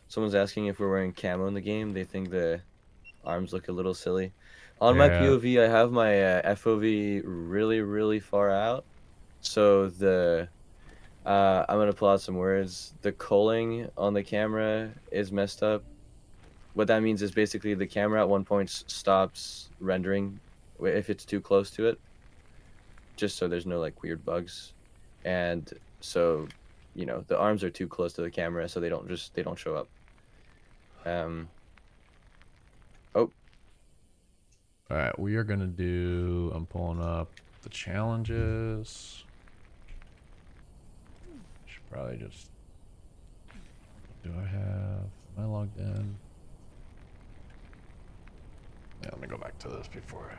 Someone's asking if we're wearing camo in the game. They think the arms look a little silly. On my Yeah. POV, I have my FOV really, really far out. So I'm gonna pull out some words. The culling on the camera is messed up. What that means is basically the camera at one point stops rendering if it's too close to it, just so there's no like weird bugs. And so, you know, the arms are too close to the camera, so they don't show up. Oh. All right, we are gonna do. I'm pulling up the challenges. Should probably just. Do I have? Am I logged in? Yeah, let me go back to this before.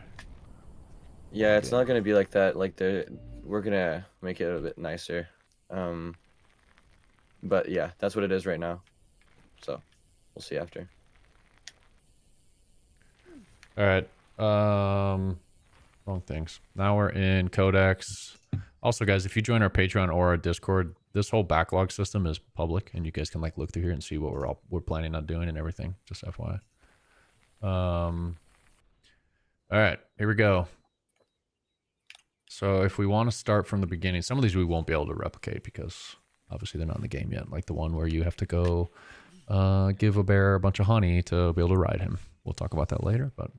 Yeah, it's not gonna be like that. Like we're gonna make it a bit nicer. But yeah, that's what it is right now. So we'll see after. All right. Wrong things. Now we're in Codex. Also, guys, if you join our Patreon or our Discord, this whole backlog system is public, and you guys can like look through here and see what we're planning on doing and everything. Just FYI. All right, here we go. So if we want to start from the beginning, some of these we won't be able to replicate because obviously they're not in the game yet. Like the one where you have to go give a bear a bunch of honey to be able to ride him. We'll talk about that later, but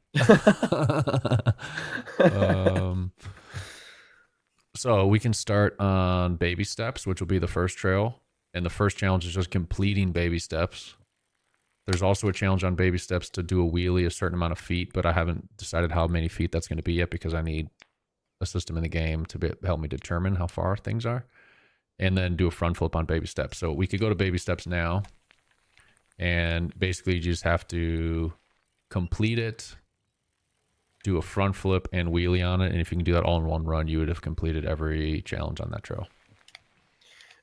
so we can start on baby steps, which will be the first trail. And the first challenge is just completing baby steps. There's also a challenge on baby steps to do a wheelie a certain amount of feet, but I haven't decided how many feet that's going to be yet because I need a system in the game to help me determine how far things are. And then do a front flip on baby steps. So we could go to baby steps now. And basically you just have to complete it, do a front flip and wheelie on it. And if you can do that all in one run, you would have completed every challenge on that trail.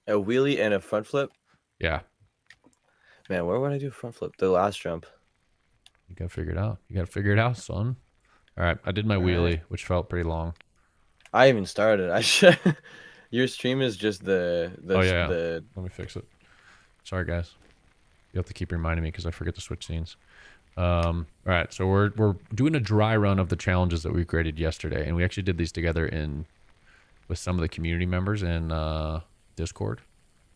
A wheelie and a front flip? Yeah. Man, where would I do front flip? The last jump. You got to figure it out. You got to figure it out, son. All right. I did my wheelie, which felt pretty long. I even started. I should. Your stream is just the oh, yeah. Let me fix it. Sorry, guys. You have to keep reminding me because I forget to switch scenes. All right, so we're doing a dry run of the challenges that we created yesterday, and we actually did these together with some of the community members in Discord.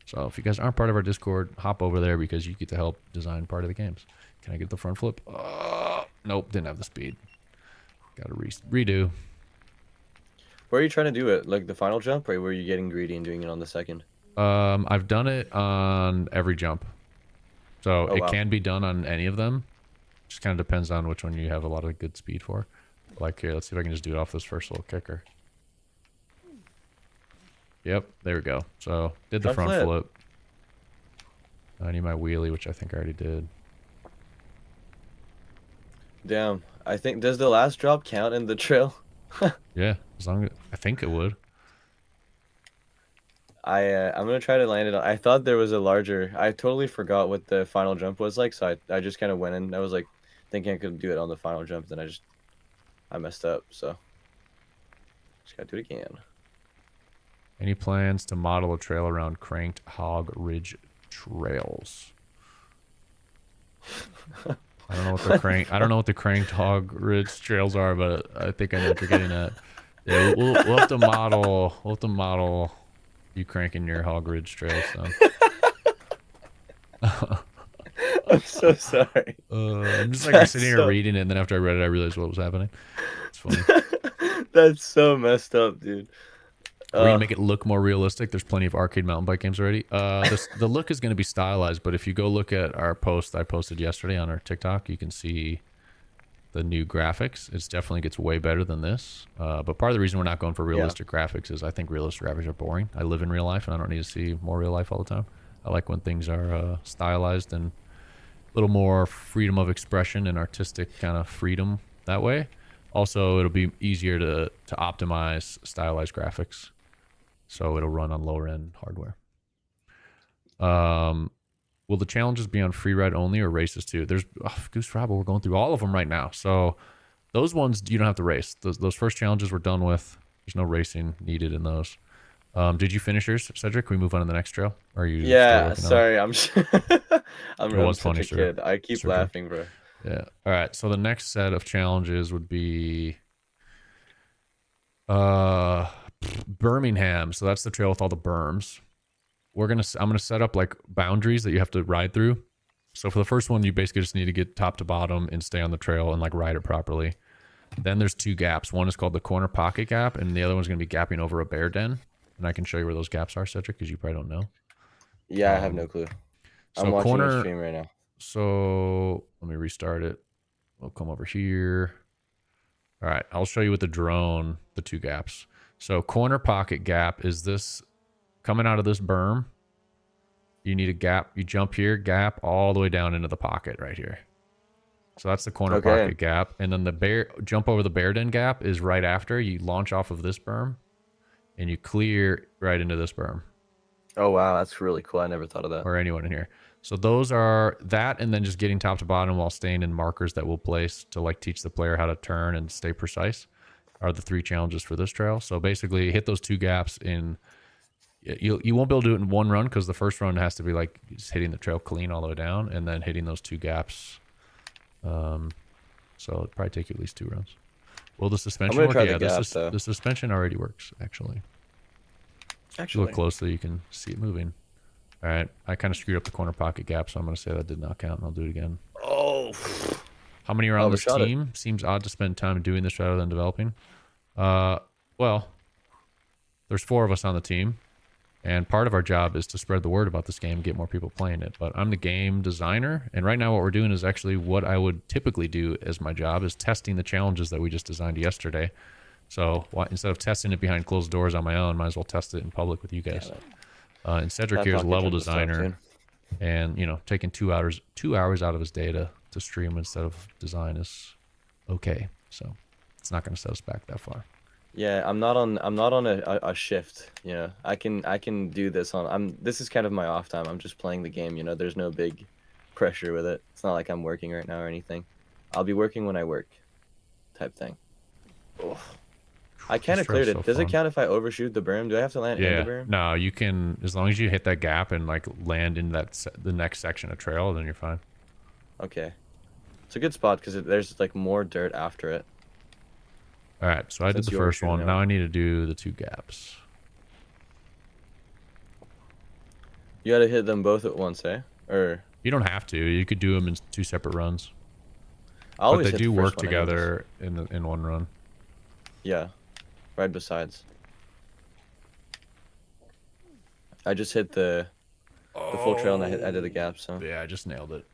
So if you guys aren't part of our Discord, hop over there because you get to help design part of the games. Can I get the front flip? Nope, didn't have the speed. Got to redo. Where are you trying to do it? Like the final jump, or were you getting greedy and doing it on the second? I've done it on every jump, so it can be done on any of them. Just kind of depends on which one you have a lot of good speed for. Like here, let's see if I can just do it off this first little kicker. Yep, there we go. So did the front flip. I need my wheelie, which I think I already did. Damn, I think does the last drop count in the trail? Yeah, as long as I think it would. I'm gonna try to land it. I thought there was a larger. I totally forgot what the final jump was like, so I just kind of went in. I was like thinking I could do it on the final jump, then I messed up. So just gotta do it again. Any plans to model a trail around Cranked Hog Ridge trails? I don't know what the crank. I don't know what the Cranked Hog Ridge trails are, but I think I know what you're getting at. Yeah, we'll have to model. We'll have to model you cranking your Hog Ridge trails. So. I'm so sorry. I'm just like That's sitting here so reading it, and then after I read it, I realized what was happening. It's funny. that's so messed up, dude. We're gonna make it look more realistic. There's plenty of arcade mountain bike games already. The look is gonna be stylized, but if you go look at our post I posted yesterday on our TikTok, you can see the new graphics. It definitely gets way better than this. But part of the reason we're not going for realistic graphics is I think realistic graphics are boring. I live in real life, and I don't need to see more real life all the time. I like when things are stylized and a little more freedom of expression and artistic kind of freedom that way. Also, it'll be easier to optimize stylized graphics, so it'll run on lower end hardware. Will the challenges be on free ride only or races too? There's Goose Rabble. We're going through all of them right now, so those ones you don't have to race. Those first challenges we're done with. There's no racing needed in those. Did you finish yours, Cedric? Can we move on to the next trail? Or are you Yeah, still working on it? sorry, I'm It was such funny, a sir. kid. I keep Sir joke. laughing, bro. Yeah. All right. So the next set of challenges would be Birmingham. So that's the trail with all the berms. I'm gonna set up like boundaries that you have to ride through. So for the first one, you basically just need to get top to bottom and stay on the trail and like ride it properly. Then there's two gaps. One is called the corner pocket gap, and the other one's gonna be gapping over a bear den. And I can show you where those gaps are, Cedric, because you probably don't know. Yeah, I have no clue. I'm So watching your corner. stream right now. So let me restart it. We'll come over here. All right, I'll show you with the drone the two gaps. So corner pocket gap is this coming out of this berm. You need a gap. You jump here, gap all the way down into the pocket right here. So that's the corner pocket gap. And then the jump over the bear den gap is right after. You launch off of this berm and you clear right into this berm. Oh, wow. That's really cool. I never thought of that. Or anyone in here. So those are that, and then just getting top to bottom while staying in markers that we'll place to like teach the player how to turn and stay precise are the three challenges for this trail. So basically hit those two gaps in, you won't be able to do it in one run because the first run has to be like just hitting the trail clean all the way down and then hitting those two gaps. So it'd probably take you at least 2 runs. Will the suspension work? Yeah, the suspension already works actually. If you look closely, you can see it moving. All right, I kind of screwed up the corner pocket gap, so I'm going to say that did not count, and I'll do it again. Oh. How many are on this team? Seems odd to spend time doing this rather than developing. Well, there's 4 of us on the team, and part of our job is to spread the word about this game and get more people playing it. But I'm the game designer, and right now what we're doing is actually what I would typically do as my job is testing the challenges that we just designed yesterday. So instead of testing it behind closed doors on my own, might as well test it in public with you guys. And Cedric here is a level designer, and taking 2 hours out of his day to stream instead of design is okay. So it's not going to set us back that far. Yeah, I'm not on a shift. I can do this on. This is kind of my off time. I'm just playing the game. There's no big pressure with it. It's not like I'm working right now or anything. I'll be working when I work, type thing. Oh. I kind of cleared it. Does it count if I overshoot the berm? Do I have to land in the berm? No, you can, as long as you hit that gap and like land in the next section of trail, then you're fine. Okay, it's a good spot because there's like more dirt after it. All right, so I did the first one. Now I need to do the 2 gaps. You gotta hit them both at once, eh? Or you don't have to. You could do them in 2 separate runs. But they do work together in one run. Yeah. Right besides. I just hit the full trail and I did the gap, so. Yeah, I just nailed it.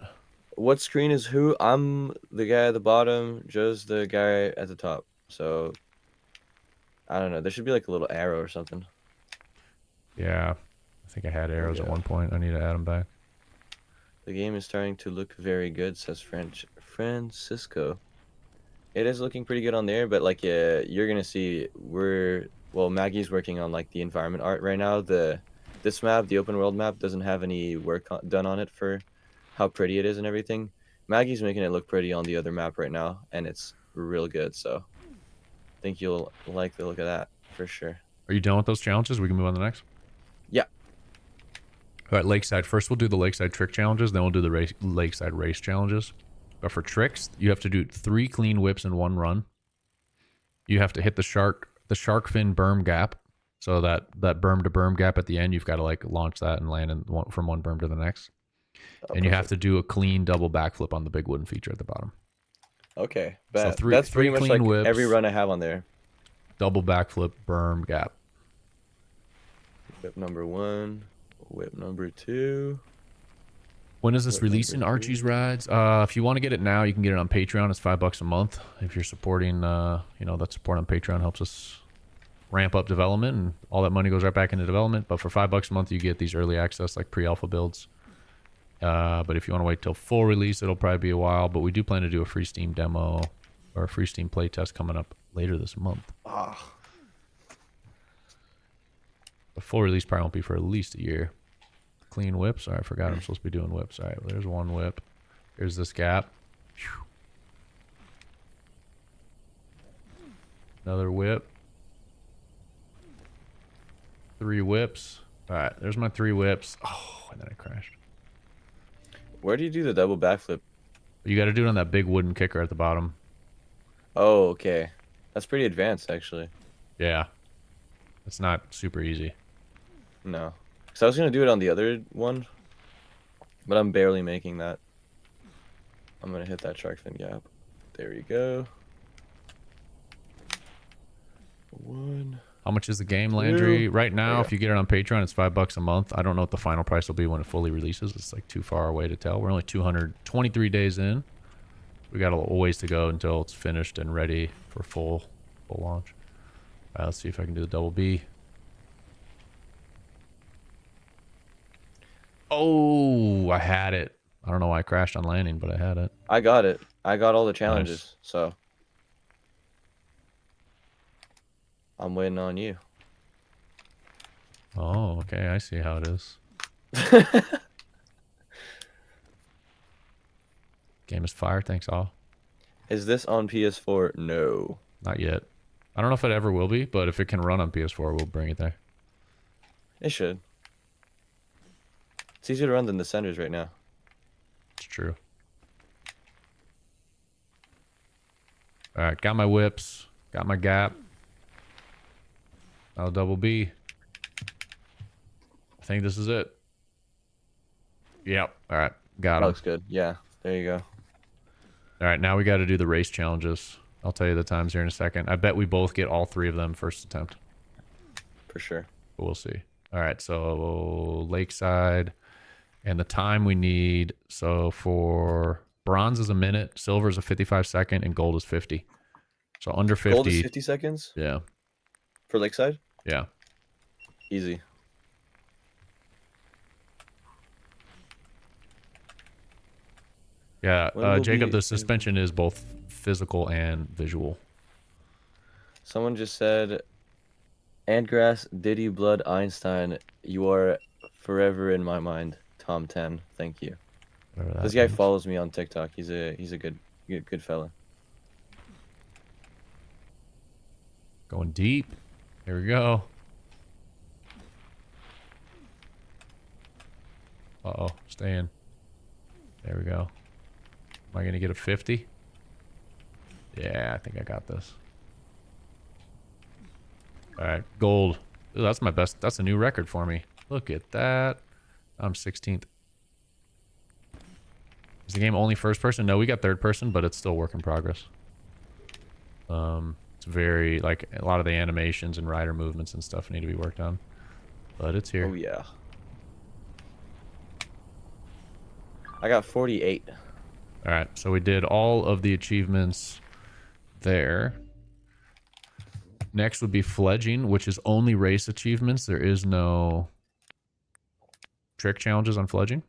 What screen is who? I'm the guy at the bottom, Joe's the guy at the top. So I don't know. There should be like a little arrow or something. Yeah. I think I had arrows at one point. I need to add them back. The game is starting to look very good, says Francisco. It is looking pretty good on there, but like you're gonna see Maggie's working on like the environment art right now. This map, the open world map, doesn't have any work done on it for how pretty it is and everything. Maggie's making it look pretty on the other map right now, and it's real good. So I think you'll like the look of that for sure. Are you done with those challenges? We can move on to the next. Yeah. All right, Lakeside. First, we'll do the Lakeside trick challenges. Then we'll do the Lakeside race challenges. But for tricks, you have to do 3 clean whips in 1 run. You have to hit the shark fin berm gap. So that berm to berm gap at the end, you've got to like launch that and land from one berm to the next. Oh, and you have to do a clean double backflip on the big wooden feature at the bottom. Okay, So bet. three That's pretty much clean like whips, every run I have on there. double backflip, berm gap. Whip number 1, whip number 2. When is this Whip releasing number Archie's 3. rides? If you want to get it now, you can get it on Patreon. It's $5 a month. If you're supporting, that support on Patreon helps us ramp up development, and all that money goes right back into development. But for $5 a month, you get these early access, like pre-alpha builds. But if you want to wait till full release, it'll probably be a while. But we do plan to do a free Steam demo or a free Steam playtest coming up later this month. Ah. The full release probably won't be for at least a year. Clean whips. All right, I forgot I'm supposed to be doing whips. All right, well, there's one whip. Here's this gap. Whew. Another whip. 3 whips. All right, there's my 3 whips. Oh, and then I crashed. Where do you do the double backflip? You got to do it on that big wooden kicker at the bottom. Oh, okay. That's pretty advanced, actually. Yeah. It's not super easy. No. Because I was going to do it on the other one, but I'm barely making that. I'm going to hit that shark fin gap. There we go. 1. How much is the game, Landry? Right now, if you get it on Patreon, it's $5 a month. I don't know what the final price will be when it fully releases. It's like too far away to tell. We're only 223 days in. We got a little ways to go until it's finished and ready for full launch. All right, let's see if I can do the double B. Oh, I had it. I don't know why I crashed on landing, but I had it. I got it. I got all the challenges, Nice. so I'm waiting on you. Oh, okay. I see how it is. Game is fire. Thanks, all. Is this on PS4? No. Not yet. I don't know if it ever will be, but if it can run on PS4, we'll bring it there. It should. It's easier to run than the Senders right now. It's true. All right, got my whips, got my gap. Now double B. I think this is it. Yep. All right, got That him. looks good. Yeah, there you go. All right, now we got to do the race challenges. I'll tell you the times here in a second. I bet we both get all 3 of them first attempt. For sure. But we'll see. All right, so Lakeside. And the time we need, so for bronze is a minute, silver is a 55-second, and gold is 50. So under 50. Gold is 50 seconds? Yeah. For Lakeside? Yeah. Easy. Yeah, Jacob, the suspension is both physical and visual. Someone just said, Andgrass, Diddy, Blood, Einstein, you are forever in my mind. Tom 10, thank you. This guy follows me on TikTok. He's a good fella. Going deep. Here we go. Uh-oh, stay in. There we go. Am I going to get a 50? Yeah, I think I got this. All right, gold. Ooh, that's my best. That's a new record for me. Look at that. I'm 16th. Is the game only first person? No, we got third person, but it's still work in progress. It's very, like, a lot of the animations and rider movements and stuff need to be worked on. But it's here. Oh, yeah. I got 48. All right, so we did all of the achievements there. Next would be fledging, which is only race achievements. There is no trick challenges on fledging.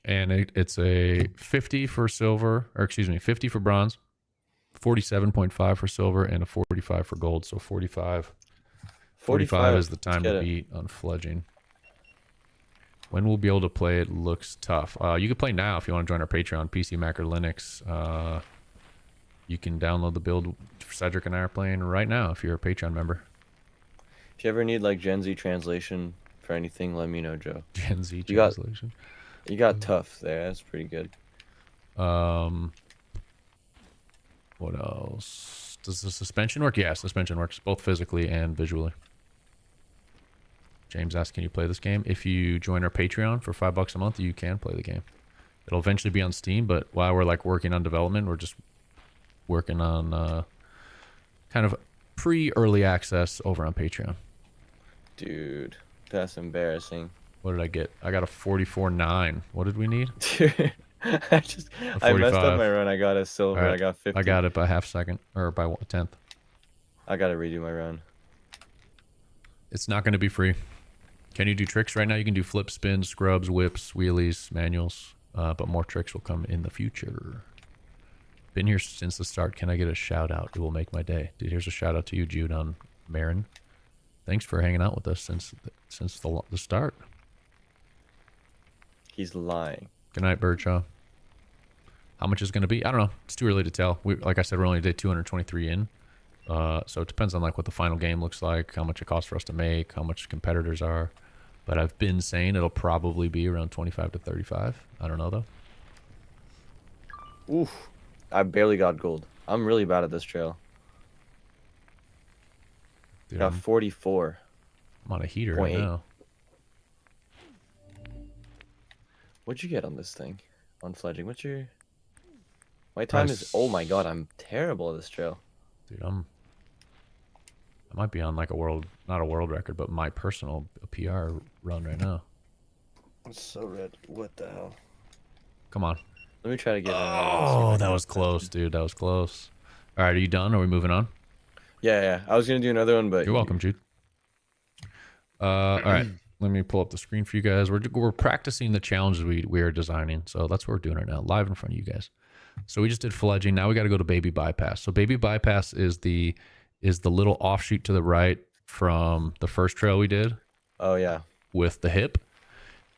And it's a 50 for silver, or excuse me, 50 for bronze, 47.5 for silver, and a 45 for gold. So 45. 45 is the time to beat on fledging. When we'll be able to play it looks tough. You can play now if you want to join our Patreon, PC, Mac, or Linux. You can download the build Cedric and I are playing right now if you're a Patreon member. If you ever need like Gen Z translation for anything, let me know, Joe. Gen Z You got translation. you got tough there. That's pretty good. Um, what else? Does the suspension work? Yeah, suspension works both physically and visually. James asked, can you play this game? If you join our Patreon for $5 a month, you can play the game. It'll eventually be on Steam, but while we're like working on development, we're just working on kind of pre-early access over on Patreon. Dude, that's embarrassing. What did I get? I got a 44.9. What did we need? Dude, A I messed up 45. my run. I got a All silver. right. I got 50. I got it by half second or by 1/10. I gotta redo my run. It's not going to be free. Can you do tricks right now? You can do flip spins, scrubs, whips, wheelies, manuals, but more tricks will come in the future. Been here since the start. Can I get a shout out? It will make my day. Dude, here's a shout out to you, Jude, on Marin. Thanks for hanging out with us since the start. He's lying. Good night, Birdshaw. How much is going to be? I don't know. It's too early to tell. Like I said, we're only day 223 in. So it depends on like what the final game looks like, how much it costs for us to make, how much competitors are. But I've been saying it'll probably be around 25 to 35. I don't know though. Oof. I barely got gold. I'm really bad at this trail. Dude, Got 44. I'm on a heater right 0.8. now. What'd you get on this thing? On fledging? What's your... My time is... Oh my god, I'm terrible at this trail. Dude, I might be on like a world, not a world record, but my personal PR run right now. I'm so red. What the hell? Come on. Let me try to get... Oh, that was close, dude. That was close. All right, are you done? Are we moving on? Yeah. I was gonna do another one, but... You're welcome, Jude. All right. Let me pull up the screen for you guys. We're practicing the challenges we are designing. So that's what we're doing right now, live in front of you guys. So we just did fledging. Now we got to go to baby bypass. So baby bypass is the little offshoot to the right from the first trail we did. Oh yeah. With the hip.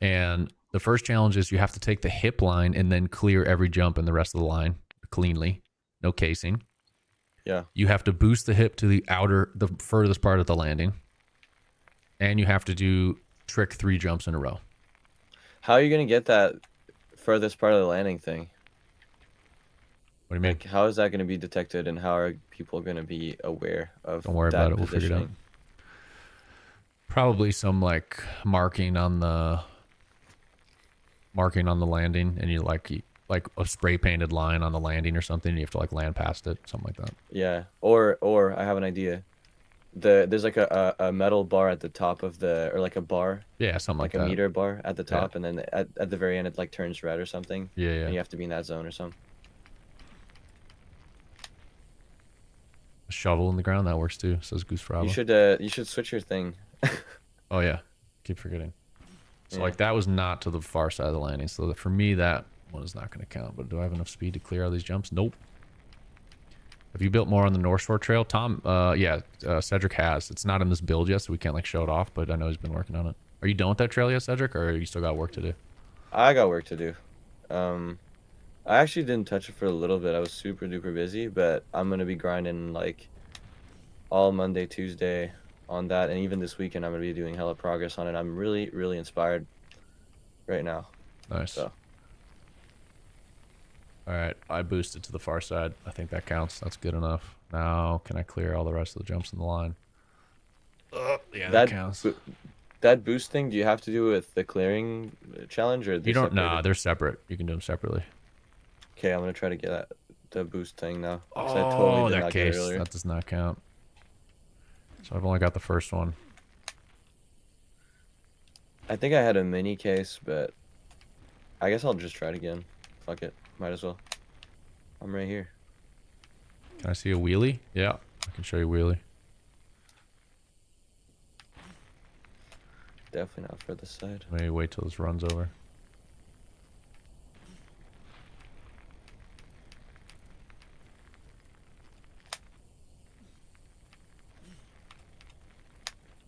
And the first challenge is you have to take the hip line and then clear every jump in the rest of the line cleanly. No casing. Yeah. You have to boost the hip to the furthest part of the landing. And you have to do trick 3 jumps in a row. How are you gonna get that furthest part of the landing thing? What do you mean? Like, how is that gonna be detected, and how are people gonna be aware of? Don't worry about it. We'll figure it out. Probably some like marking on the landing, and you like a spray painted line on the landing or something. And you have to like land past it, something like that. Yeah. Or I have an idea. There's like a metal bar at the top of or like a bar. Yeah, something like a that. meter bar at the top, and then at the very end it like turns red or something. Yeah. And you have to be in that zone or something. A shovel in the ground, that works too, says Goose Fraba. You should switch your thing. Oh yeah, keep forgetting. So Yeah. like that was not to the far side of the landing, so for me that one is not going to count. But do I have enough speed to clear all these jumps? Nope. Have you built more on the North Shore Trail, Tom? Yeah, Cedric has. It's not in this build yet, so we can't like show it off, but I know he's been working on it. Are you done with that trail yet, Cedric, or you still got work to do? I got work to do. I actually didn't touch it for a little bit. I was super duper busy, but I'm gonna be grinding like all Monday, Tuesday on that, and even this weekend I'm gonna be doing hella progress on it. I'm really, really inspired right now. Nice. So. All right, I boosted to the far side. I think that counts. That's good enough. Now, can I clear all the rest of the jumps in the line? Yeah, that counts. That boost thing, do you have to do with the clearing challenge, or you don't? Nah, they're separate. You can do them separately. Okay, I'm gonna try to get the boost thing now. Oh, I totally did that not case, get it earlier. that does not count. So I've only got the first one. I think I had a mini case, but I guess I'll just try it again. Fuck it, might as well. I'm right here. Can I see a wheelie? Yeah, I can show you a wheelie. Definitely not for this side. Maybe wait till this runs over.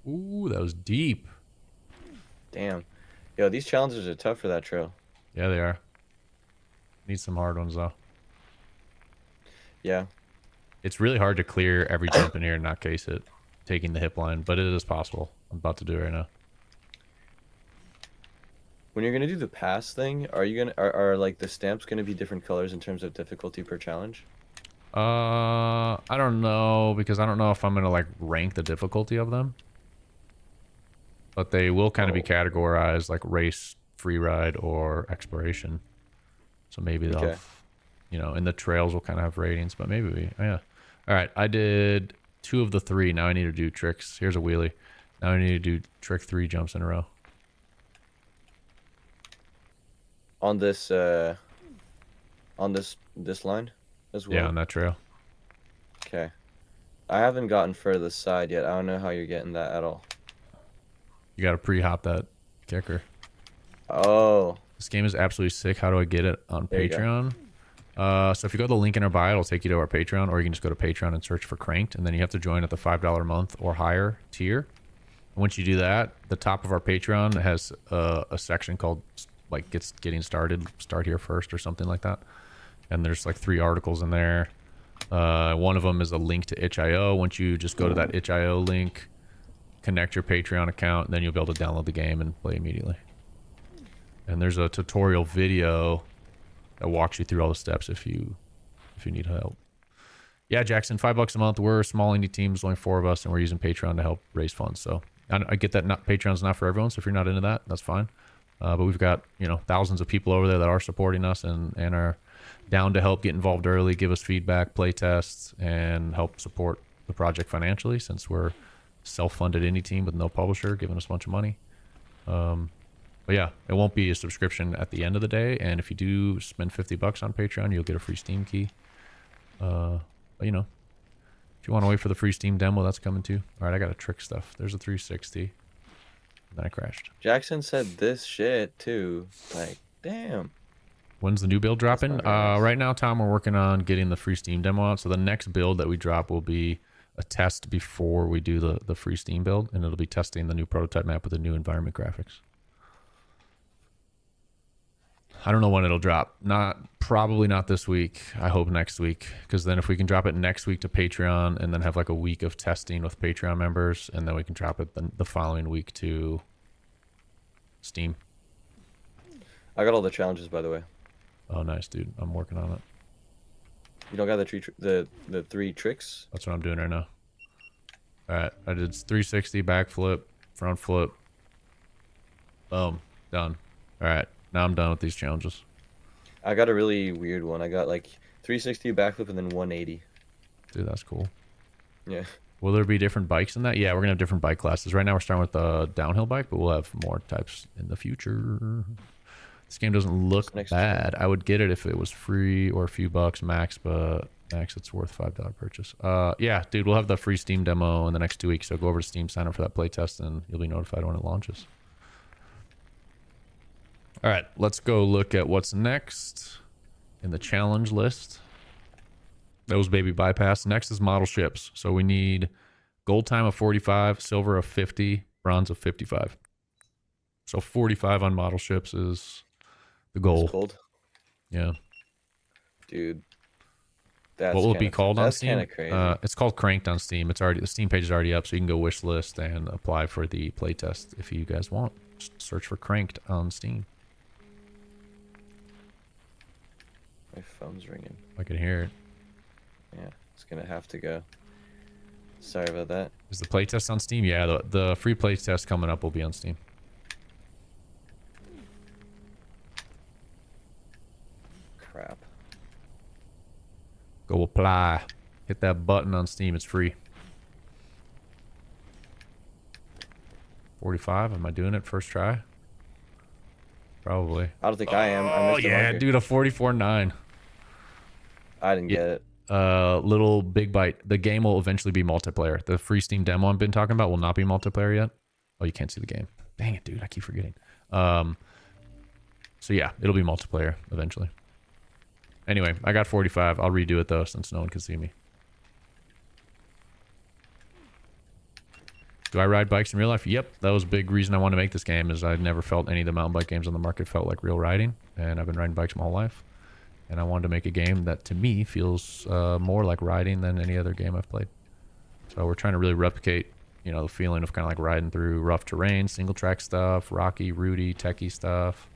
Ooh, that was deep. Damn. Yo, these challenges are tough for that trail. Yeah, they are. Need some hard ones, though. Yeah. It's really hard to clear every jump in here and not case it. taking the hip line, but it is possible. I'm about to do it right now. When you're gonna do the pass thing, are you gonna are like the stamps gonna be different colors in terms of difficulty per challenge? I don't know, because I don't know if I'm gonna like rank the difficulty of them, but they will kind of be categorized like race, free ride, or exploration. So maybe they'll, Okay. you know, and the trails will kind of have ratings, but maybe we, yeah. All right, I did 2 of the 3. Now I need to do tricks. Here's a wheelie. Now I need to do trick 3 jumps in a row. On this this line as well. Yeah, on that trail. Okay. I haven't gotten further side yet. I don't know how you're getting that at all. You got to pre-hop that kicker. Oh. This game is absolutely sick. How do I get it on There you go. Patreon? So if you go to the link in our bio, it'll take you to our Patreon, or you can just go to Patreon and search for Cranked, and then you have to join at the $5 a month or higher tier. Once you do that, the top of our Patreon has a section called like getting started, start here first, or something like that. And there's like 3 articles in there. One of them is a link to itch.io. Once you just go to that itch.io link, connect your Patreon account, and then you'll be able to download the game and play immediately. And there's a tutorial video that walks you through all the steps if you need help. Yeah, Jackson, $5 a month. We're a small indie team. There's only 4 of us, and we're using Patreon to help raise funds. So I get that Patreon's not for everyone. So if you're not into that, that's fine. But we've got, you know, thousands of people over there that are supporting us and are down to help get involved early, give us feedback, play tests, and help support the project financially, since we're self-funded indie team with no publisher giving us a bunch of money. But yeah, it won't be a subscription at the end of the day. And if you do spend $50 on Patreon, you'll get a free Steam key. But you know, if you want to wait for the free Steam demo, that's coming too. All right, I got a trick stuff. There's a 360. Then I crashed. Jackson said this shit too. Like, damn. When's the new build dropping? not very nice. Right now, Tom, we're working on getting the free Steam demo out. So the next build that we drop will be a test before we do the free Steam build, and it'll be testing the new prototype map with the new environment graphics. I don't know when it'll drop. Probably not this week. I hope next week, because then if we can drop it next week to Patreon and then have like a week of testing with Patreon members, and then we can drop it the following week to Steam. I got all the challenges, by the way. Oh, nice, dude. I'm working on it. You don't got the the 3 tricks? That's what I'm doing right now. All right, I did 360 backflip, front flip. Boom, done. All right, now I'm done with these challenges. I got a really weird one. I got like 360 backflip and then 180. Dude, that's cool. Yeah. Will there be different bikes in that? Yeah, we're gonna have different bike classes. Right now we're starting with the downhill bike, but we'll have more types in the future. This game doesn't look bad. I would get it if it was free or a few bucks max, but max it's worth $5 purchase. Yeah, dude, we'll have the free Steam demo in the next 2 weeks. So go over to Steam, sign up for that playtest, and you'll be notified when it launches. All right, let's go look at what's next in the challenge list. That was baby bypass. Next is model ships. So we need gold time of 45, silver of 50, bronze of 55. So 45 on model ships is the goal. It's cold. Yeah. Dude. That's what will it be called on Steam? That's kind of crazy. It's called Cranked on Steam. It's already, the Steam page is already up, so you can go wish list and apply for the playtest if you guys want. Just search for Cranked on Steam. My phone's ringing. I can hear it. Yeah, it's gonna have to go. Sorry about that. Is the playtest on Steam? Yeah, the free playtest coming up will be on Steam. Crap. Go apply. Hit that button on Steam. It's free. 45. Am I doing it first try? Probably. I don't think I am. Oh yeah, dude, a 44.9. I didn't get it. Little big bite. The game will eventually be multiplayer. The free Steam demo I've been talking about will not be multiplayer yet. Oh, you can't see the game. Dang it, dude. I keep forgetting. So yeah, it'll be multiplayer eventually. Anyway, I got 45. I'll redo it though, since no one can see me. Do I ride bikes in real life? Yep. That was a big reason I wanted to make this game, is I'd never felt any of the mountain bike games on the market felt like real riding. And I've been riding bikes my whole life. And I wanted to make a game that, to me, feels more like riding than any other game I've played. So we're trying to really replicate you know, the feeling of kind of like riding through rough terrain, single track stuff, rocky, rooty, techie stuff,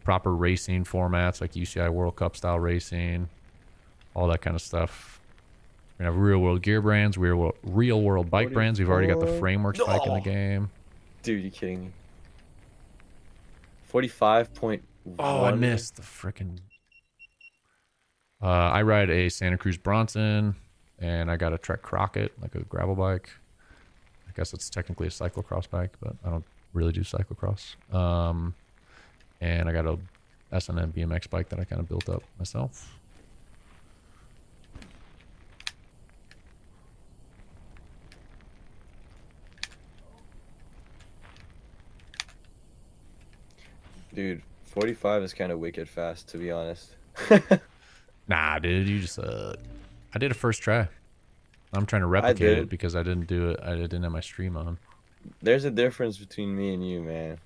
proper racing formats like UCI World Cup style racing, all that kind of stuff. We have real world gear brands, real world bike brands. We've already got the 44. framework spike in the game. Dude, you kidding me? 45.1. Oh, I missed the freaking. I ride a Santa Cruz Bronson, and I got a Trek Crockett, like a gravel bike. I guess it's technically a cyclocross bike, but I don't really do cyclocross. And I got a S&M BMX bike that I kind of built up myself. Dude, 45 is kind of wicked fast, to be honest. Nah, dude, you just I did a first try. I'm trying to replicate it because I didn't do it. I didn't have my stream on. There's a difference between me and you, man.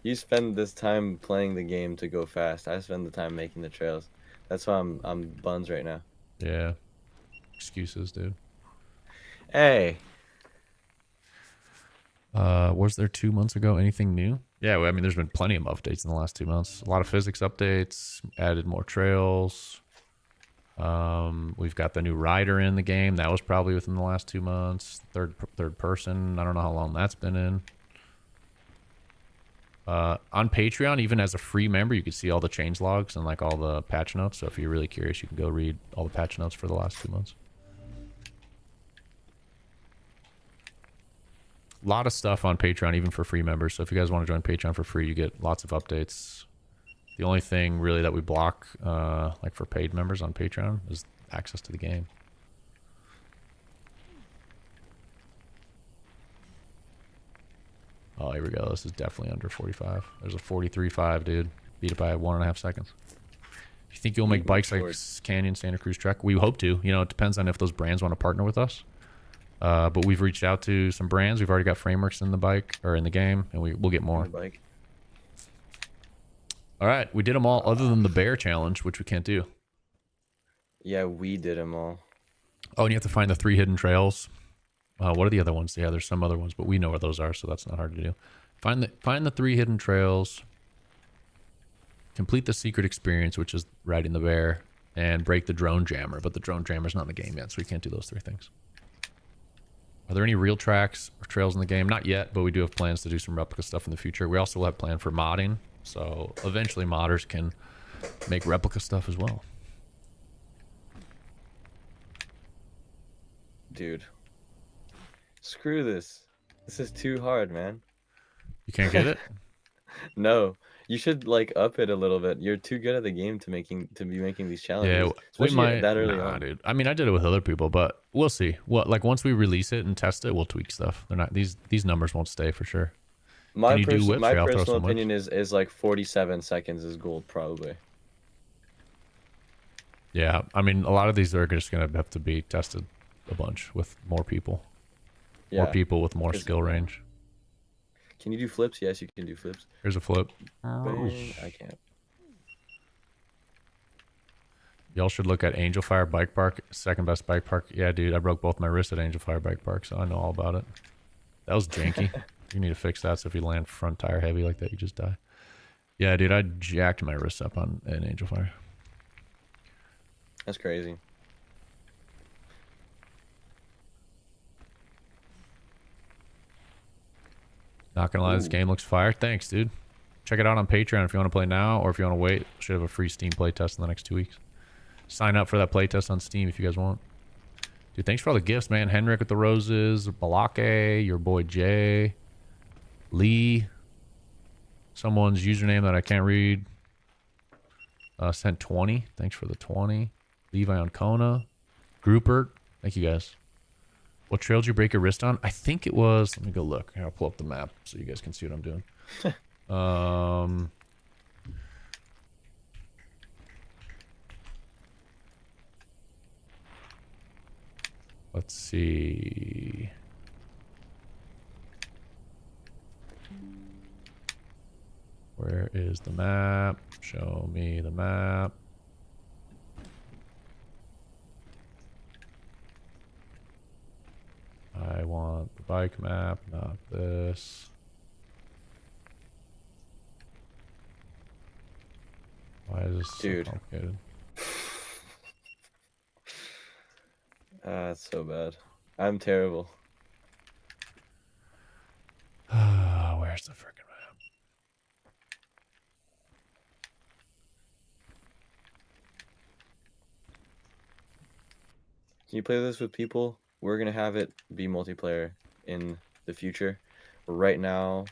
You spend this time playing the game to go fast. I spend the time making the trails. That's why I'm buns right now. Yeah. Excuses, dude. Hey. Was there 2 months ago anything new? Yeah, well, I mean, there's been plenty of updates in the last 2 months. A lot of physics updates, added more trails. We've got the new rider in the game. That was probably within the last 2 months. Third person. I don't know how long that's been in. On Patreon, even as a free member, you can see all the change logs and like all the patch notes. So if you're really curious, you can go read all the patch notes for the last 2 months. A lot of stuff on Patreon, even for free members. So if you guys want to join Patreon for free, you get lots of updates. The only thing really that we block, like for paid members on Patreon, is access to the game. Oh, here we go. This is definitely under 45. There's a 43.5, dude. Beat it by 1.5 seconds. You think you'll make bikes like Canyon, Santa Cruz Trek? We hope to. You know, it depends on if those brands want to partner with us. But we've reached out to some brands. We've already got frameworks in the bike or in the game, and we'll get more. All right, we did them all other than the bear challenge, which we can't do. Yeah, we did them all. Oh, and you have to find the 3 hidden trails. What are the other ones? Yeah, there's some other ones, but we know where those are, so that's not hard to do. Find the 3 hidden trails. Complete the secret experience, which is riding the bear, and break the drone jammer. But the drone jammer's not in the game yet, so we can't do those 3 things. Are there any real tracks or trails in the game? Not yet, but we do have plans to do some replica stuff in the future. We also will have plan for modding, so eventually modders can make replica stuff as well. Dude. Screw this. This is too hard, man. You can't get it? No. You should like up it a little bit. You're too good at the game to be making these challenges. Yeah, we might. That early on. Dude. I mean, I did it with other people, but we'll see. What like once we release it and test it, we'll tweak stuff. They're not these numbers won't stay for sure. My personal opinion is like 47 seconds is gold probably. Yeah, I mean, a lot of these are just gonna have to be tested a bunch with more people. Yeah. More people with more skill range. Can you do flips? Yes, you can do flips. Here's a flip. I can't. Y'all should look at Angel Fire Bike Park, second best bike park. Yeah, dude, I broke both my wrists at Angel Fire Bike Park, so I know all about it. That was janky. You need to fix that, so if you land front tire heavy like that, you just die. Yeah, dude, I jacked my wrists up on an Angel Fire. That's crazy. Not gonna lie, this game looks fire. Thanks, dude. Check it out on Patreon if you want to play now, or if you want to wait. Should have a free Steam playtest in the next 2 weeks. Sign up for that playtest on Steam if you guys want. Dude, thanks for all the gifts, man. Henrik with the roses, Balake, your boy Jay, Lee, someone's username that I can't read. Sent 20. Thanks for the 20. Levi on Kona, Groupert. Thank you guys. What trail did you break your wrist on? I think it was. Let me go look. Here, I'll pull up the map so you guys can see what I'm doing. Let's see. Where is the map? Show me the map. I want the bike map, not this. Why is this so Dude. complicated? That's so bad. I'm terrible. Where's the freaking map? Can you play this with people? We're gonna have it be multiplayer in the future. Right now,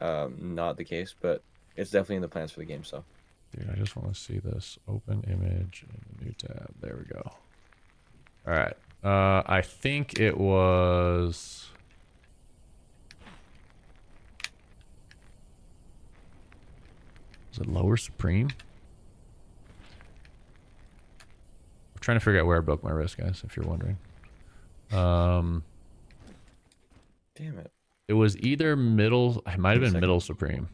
not the case, but it's definitely in the plans for the game. So, Dude, I just want to see this. Open image in the new tab. There we go. All right. I think it was. Is it Lower Supreme? I'm trying to figure out where I broke my wrist, guys, if you're wondering. damn it. It was either middle. It might have been Second. Middle Supreme.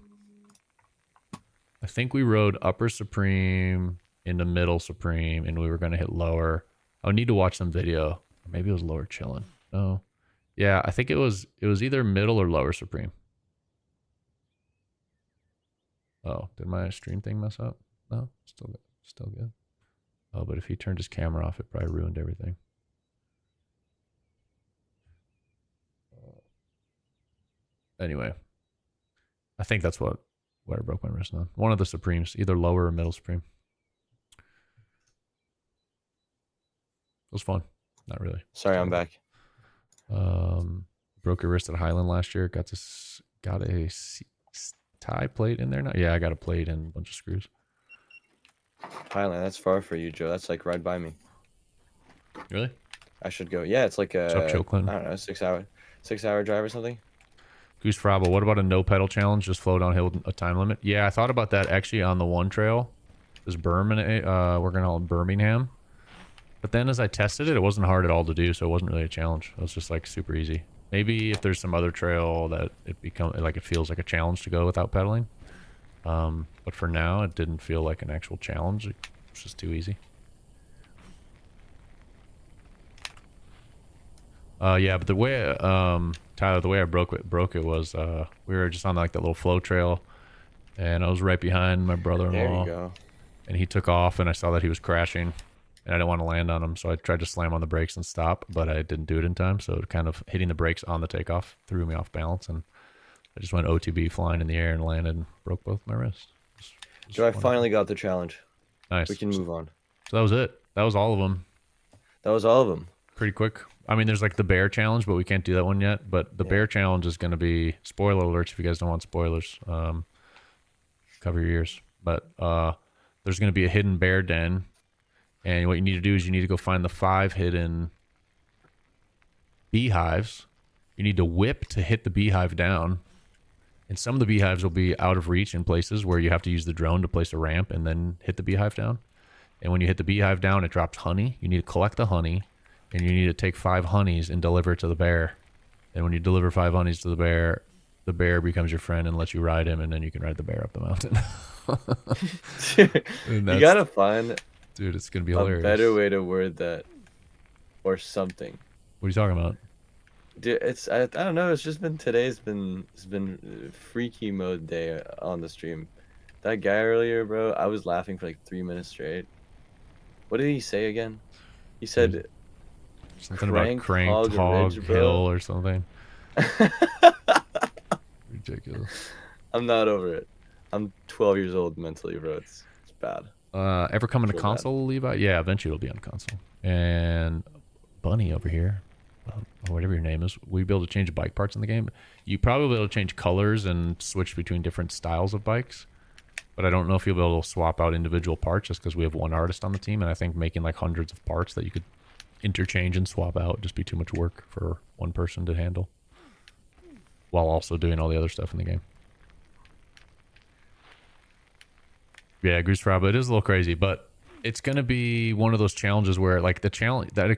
I think we rode Upper Supreme into Middle Supreme, and we were going to hit Lower. I would need to watch some video. Maybe it was Lower Chillin'. No. Yeah, I think it was either Middle or Lower Supreme. Oh, did my stream thing mess up? No, still good. Still good. Oh, but if he turned his camera off, it probably ruined everything. Anyway, I think that's what I broke my wrist on. One of the Supremes, either Lower or Middle Supreme. It was fun. Not really. Sorry, I'm back. Broke your wrist at Highland last year. Got a tie plate in there now. Yeah, I got a plate and a bunch of screws. Highland, that's far for you, Joe. That's like right by me. Really? I should go. Yeah, it's like What's up, Joe Clinton? I don't know, 6-hour drive or something. Goose Frabo, what about a no pedal challenge? Just flow downhill with a time limit? Yeah, I thought about that actually on the one trail. This we're gonna call it Birmingham. But then as I tested it, it wasn't hard at all to do, so it wasn't really a challenge. It was just like super easy. Maybe if there's some other trail that it feels like a challenge to go without pedaling. But for now, it didn't feel like an actual challenge. It was just too easy. Yeah, but the way Tyler, the way I broke it was we were just on like that little flow trail, and I was right behind my brother-in-law. There you go. And he took off, and I saw that he was crashing, and I didn't want to land on him, so I tried to slam on the brakes and stop, but I didn't do it in time, so kind of hitting the brakes on the takeoff threw me off balance, and I just went OTB flying in the air and landed and broke both my wrists. Joe, I finally got the challenge. Nice. We can move on. So that was it. That was all of them. That was all of them. Pretty quick. I mean, there's like the bear challenge, but we can't do that one yet. But the bear challenge is going to be, spoiler alerts if you guys don't want spoilers. Cover your ears. But there's going to be a hidden bear den. And what you need to do is you need to go find the 5 hidden beehives. You need to whip to hit the beehive down. And some of the beehives will be out of reach in places where you have to use the drone to place a ramp and then hit the beehive down. And when you hit the beehive down, it drops honey. You need to collect the honey. And you need to take 5 honeys and deliver it to the bear. And when you deliver 5 honeys to the bear becomes your friend and lets you ride him, and then you can ride the bear up the mountain. You gotta find, dude, it's gonna be hilarious. A better way to word that, or something. What are you talking about? Dude, I don't know. It's been freaky mode day on the stream. That guy earlier, bro, I was laughing for like 3 minutes straight. What did he say again? He said. Something about cranked hog hill or something. Ridiculous. I'm not over it. I'm 12 years old mentally, bro. It's bad. Ever coming to console, Levi? Yeah, eventually it'll be on console. And Bunny over here, or whatever your name is, will you be able to change bike parts in the game? You probably will be able to change colors and switch between different styles of bikes. But I don't know if you'll be able to swap out individual parts just because we have one artist on the team. And I think making like hundreds of parts that you could interchange and swap out just be too much work for one person to handle while also doing all the other stuff in the game. Yeah, Goose Rob, it is a little crazy, but it's going to be one of those challenges where like that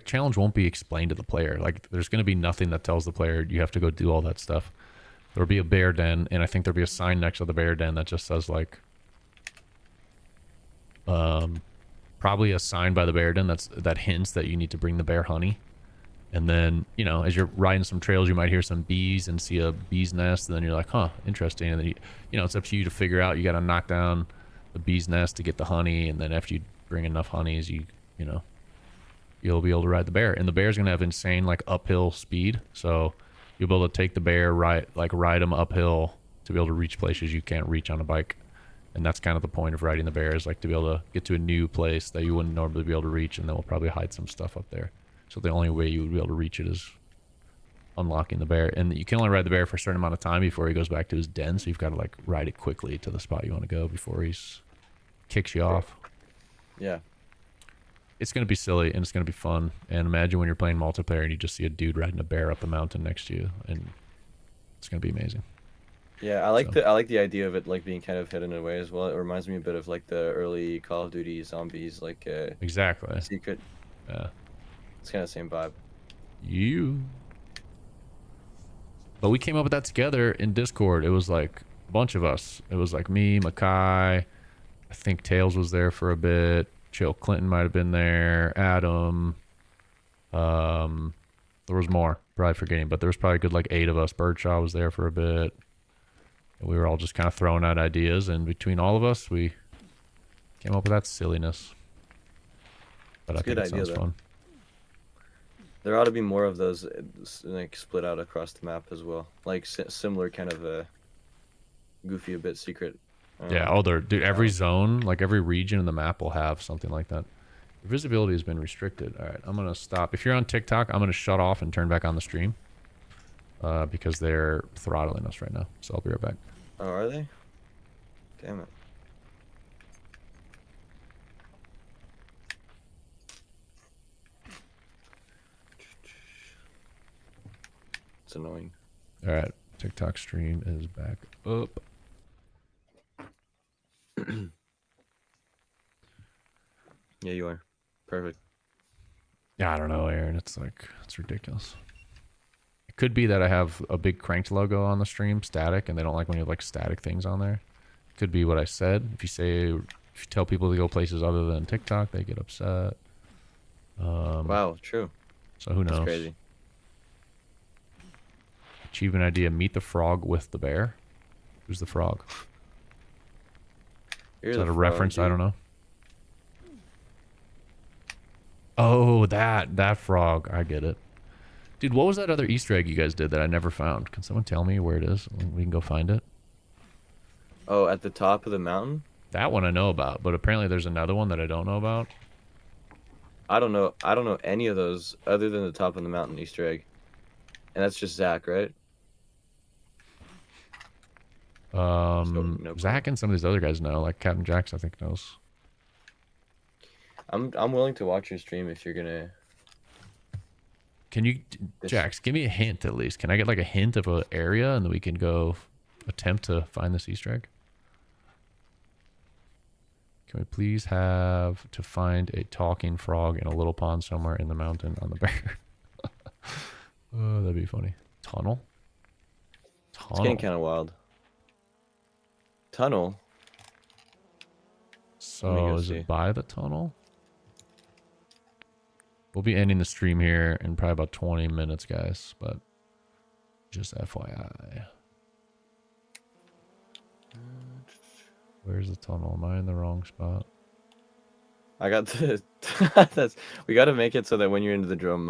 challenge won't be explained to the player. Like there's going to be nothing that tells the player you have to go do all that stuff. There'll be a bear den, and I think there'll be a sign next to the bear den that just says like probably a sign by the bear den that hints that you need to bring the bear honey, And then, you know, as you're riding some trails, you might hear some bees and see a bee's nest. And then you're like, huh, interesting. And then, you know, it's up to you to figure out. You got to knock down the bee's nest to get the honey. And then after you bring enough honeys, you know, you'll be able to ride the bear. And the bear's going to have insane, like, uphill speed. So you'll be able to take the bear, ride them uphill to be able to reach places you can't reach on a bike. And that's kind of the point of riding the bear, is like to be able to get to a new place that you wouldn't normally be able to reach. And then we'll probably hide some stuff up there. So the only way you would be able to reach it is unlocking the bear. And you can only ride the bear for a certain amount of time before he goes back to his den. So you've got to like ride it quickly to the spot you want to go before he's kicks you off. Yeah. It's going to be silly and it's going to be fun. And imagine when you're playing multiplayer and you just see a dude riding a bear up the mountain next to you, and it's going to be amazing. Yeah, I like the idea of it like being kind of hidden away as well. It reminds me a bit of like the early Call of Duty zombies, like exactly. secret. Yeah. It's kind of the same vibe. But we came up with that together in Discord. It was like a bunch of us. It was like me, Makai, I think Tails was there for a bit. Chill Clinton might have been there. Adam. There was more. Probably forgetting, but there was probably a good like 8 of us. Birdshaw was there for a bit. And we were all just kind of throwing out ideas, and between all of us, we came up with that silliness. But I think it sounds fun. There ought to be more of those, like split out across the map as well, like similar kind of a goofy, a bit secret. Yeah, dude, every zone, like every region in the map will have something like that. Your visibility has been restricted. All right, I'm gonna stop. If you're on TikTok, I'm gonna shut off and turn back on the stream because they're throttling us right now. So I'll be right back. Oh, are they? Damn it. It's annoying. All right, TikTok stream is back up. Yeah, you are. Perfect. Yeah, I don't know, Aaron. It's like, it's ridiculous. It could be that I have a big cranked logo on the stream, static, and they don't like when you have like static things on there. It could be what I said. If you tell people to go places other than TikTok, they get upset. Wow, true. So who knows? That's crazy. Achievement idea: meet the frog with the bear. Who's the frog? Is that a reference? Dude. I don't know. Oh, that frog. I get it. Dude, what was that other Easter egg you guys did that I never found? Can someone tell me where it is? We can go find it. Oh, at the top of the mountain? That one I know about, but apparently there's another one that I don't know about. I don't know any of those other than the top of the mountain Easter egg. And that's just Zach, right? No Zach and some of these other guys know, like Captain Jax, I think knows. I'm willing to watch your stream if you're gonna. Can you, Jax, give me a hint at least? Can I get like a hint of an area, and then we can go attempt to find this Easter egg? Can we please have to find a talking frog in a little pond somewhere in the mountain on the bear? Oh, that'd be funny. Tunnel? It's getting kind of wild. Tunnel? So is it by the tunnel? We'll be ending the stream here in probably about 20 minutes, guys, but just FYI. Where's the tunnel? Am I in the wrong spot? I got the we got to make it so that when you're into the drone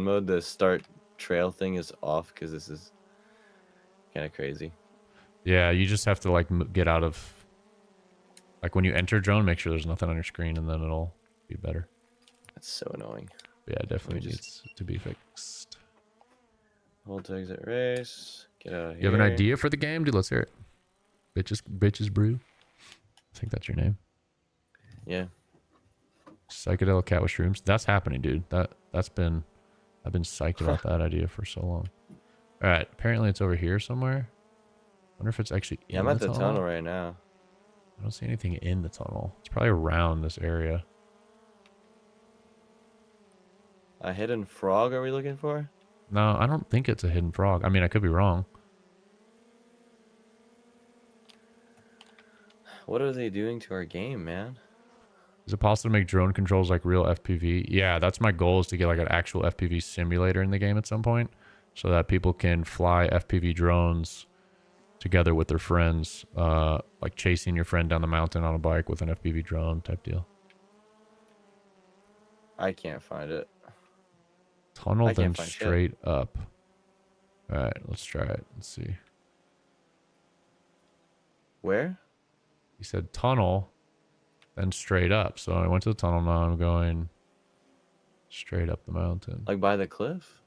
mode, the start trail thing is off, because this is kind of crazy. Yeah, you just have to like get out of, like when you enter drone, make sure there's nothing on your screen, and then it'll be better. That's so annoying. But yeah, definitely needs to be fixed. Hold to exit race. Get out of here. You have an idea for the game, dude? Let's hear it. Bitches brew. I think that's your name. Yeah. Psychedelic cat with shrooms. That's happening, dude. I've been psyched about that idea for so long. All right, apparently it's over here somewhere. Wonder if it's actually in I'm at the tunnel. tunnel right now. I don't see anything in the tunnel. It's probably around this area. A hidden frog are we looking for? No, I don't think it's a hidden frog. I mean, I could be wrong. What are they doing to our game, man? Is it possible to make drone controls like real FPV? Yeah, that's my goal, is to get like an actual FPV simulator in the game at some point, so that people can fly FPV drones together with their friends, like chasing your friend down the mountain on a bike with an FPV drone type deal. I can't find it. Tunnel, I then can't find shit. straight up. All right, let's try it. Let's see. Where? He said tunnel, then straight up. So I went to the tunnel. Now I'm going straight up the mountain. Like by the cliff?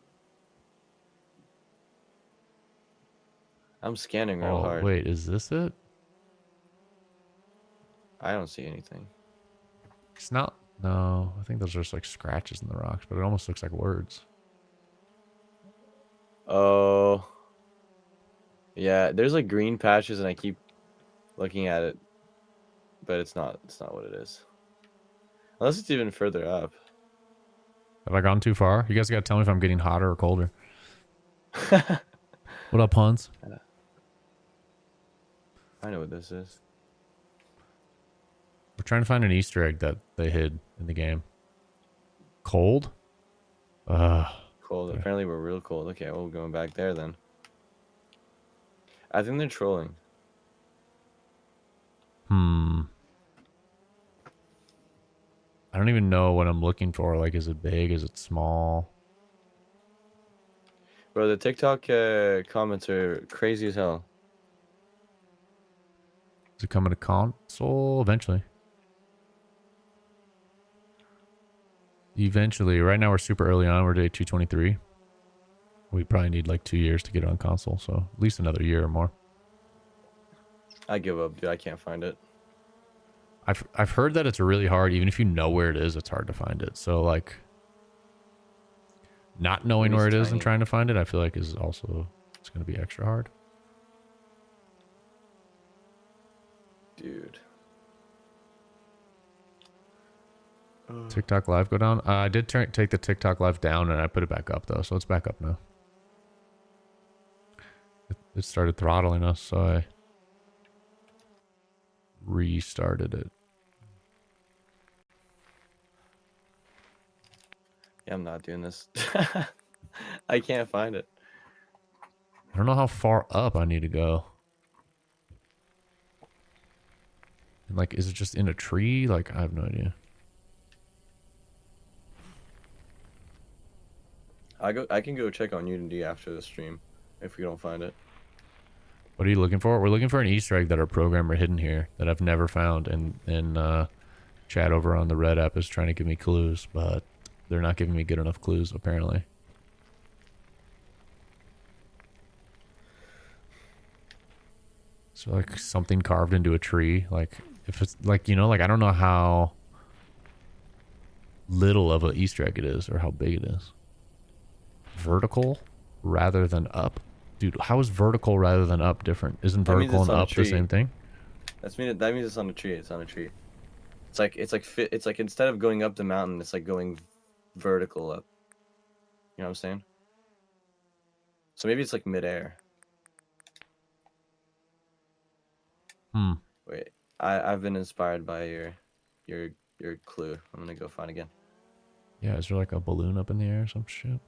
I'm scanning real hard. Wait, is this it? I don't see anything. It's not. No, I think those are just like scratches in the rocks, but it almost looks like words. Oh. Yeah, there's like green patches and I keep looking at it, but it's not what it is. Unless it's even further up. Have I gone too far? You guys gotta tell me if I'm getting hotter or colder. What up, Hans? I know what this is. We're trying to find an Easter egg that they hid in the game. Cold? Cold. Okay. Apparently we're real cold. Okay, well, we're going back there then. I think they're trolling. I don't even know what I'm looking for. Like, is it big? Is it small? Bro, the TikTok comments are crazy as hell. Is it coming to console? Eventually. Eventually. Right now we're super early on. We're day 223. We probably need like 2 years to get it on console. So at least another year or more. I give up, dude. I can't find it. I've heard that it's really hard. Even if you know where it is, it's hard to find it. So like, not knowing where it is and trying to find it, I feel like is also, it's going to be extra hard. Dude. TikTok live go down. I did take the TikTok live down and I put it back up though, so it's back up now. It started throttling us, so I restarted it. Yeah, I'm not doing this. I can't find it. I don't know how far up I need to go. And like, is it just in a tree? Like, I have no idea. I can go check on Unity after the stream if we don't find it. What are you looking for? We're looking for an Easter egg that our programmer hidden here that I've never found, and chat over on the Red app is trying to give me clues, but they're not giving me good enough clues apparently. So like something carved into a tree, like if it's like, you know, like I don't know how little of an Easter egg it is or how big it is. Vertical rather than up. Dude, how is vertical rather than up different? Isn't vertical and up the same thing? That means it's on a tree. It's on a tree. It's like instead of going up the mountain, it's like going vertical up. You know what I'm saying? So maybe it's like midair. Wait, I've been inspired by your clue. I'm gonna go find again. Yeah, is there like a balloon up in the air or some shit?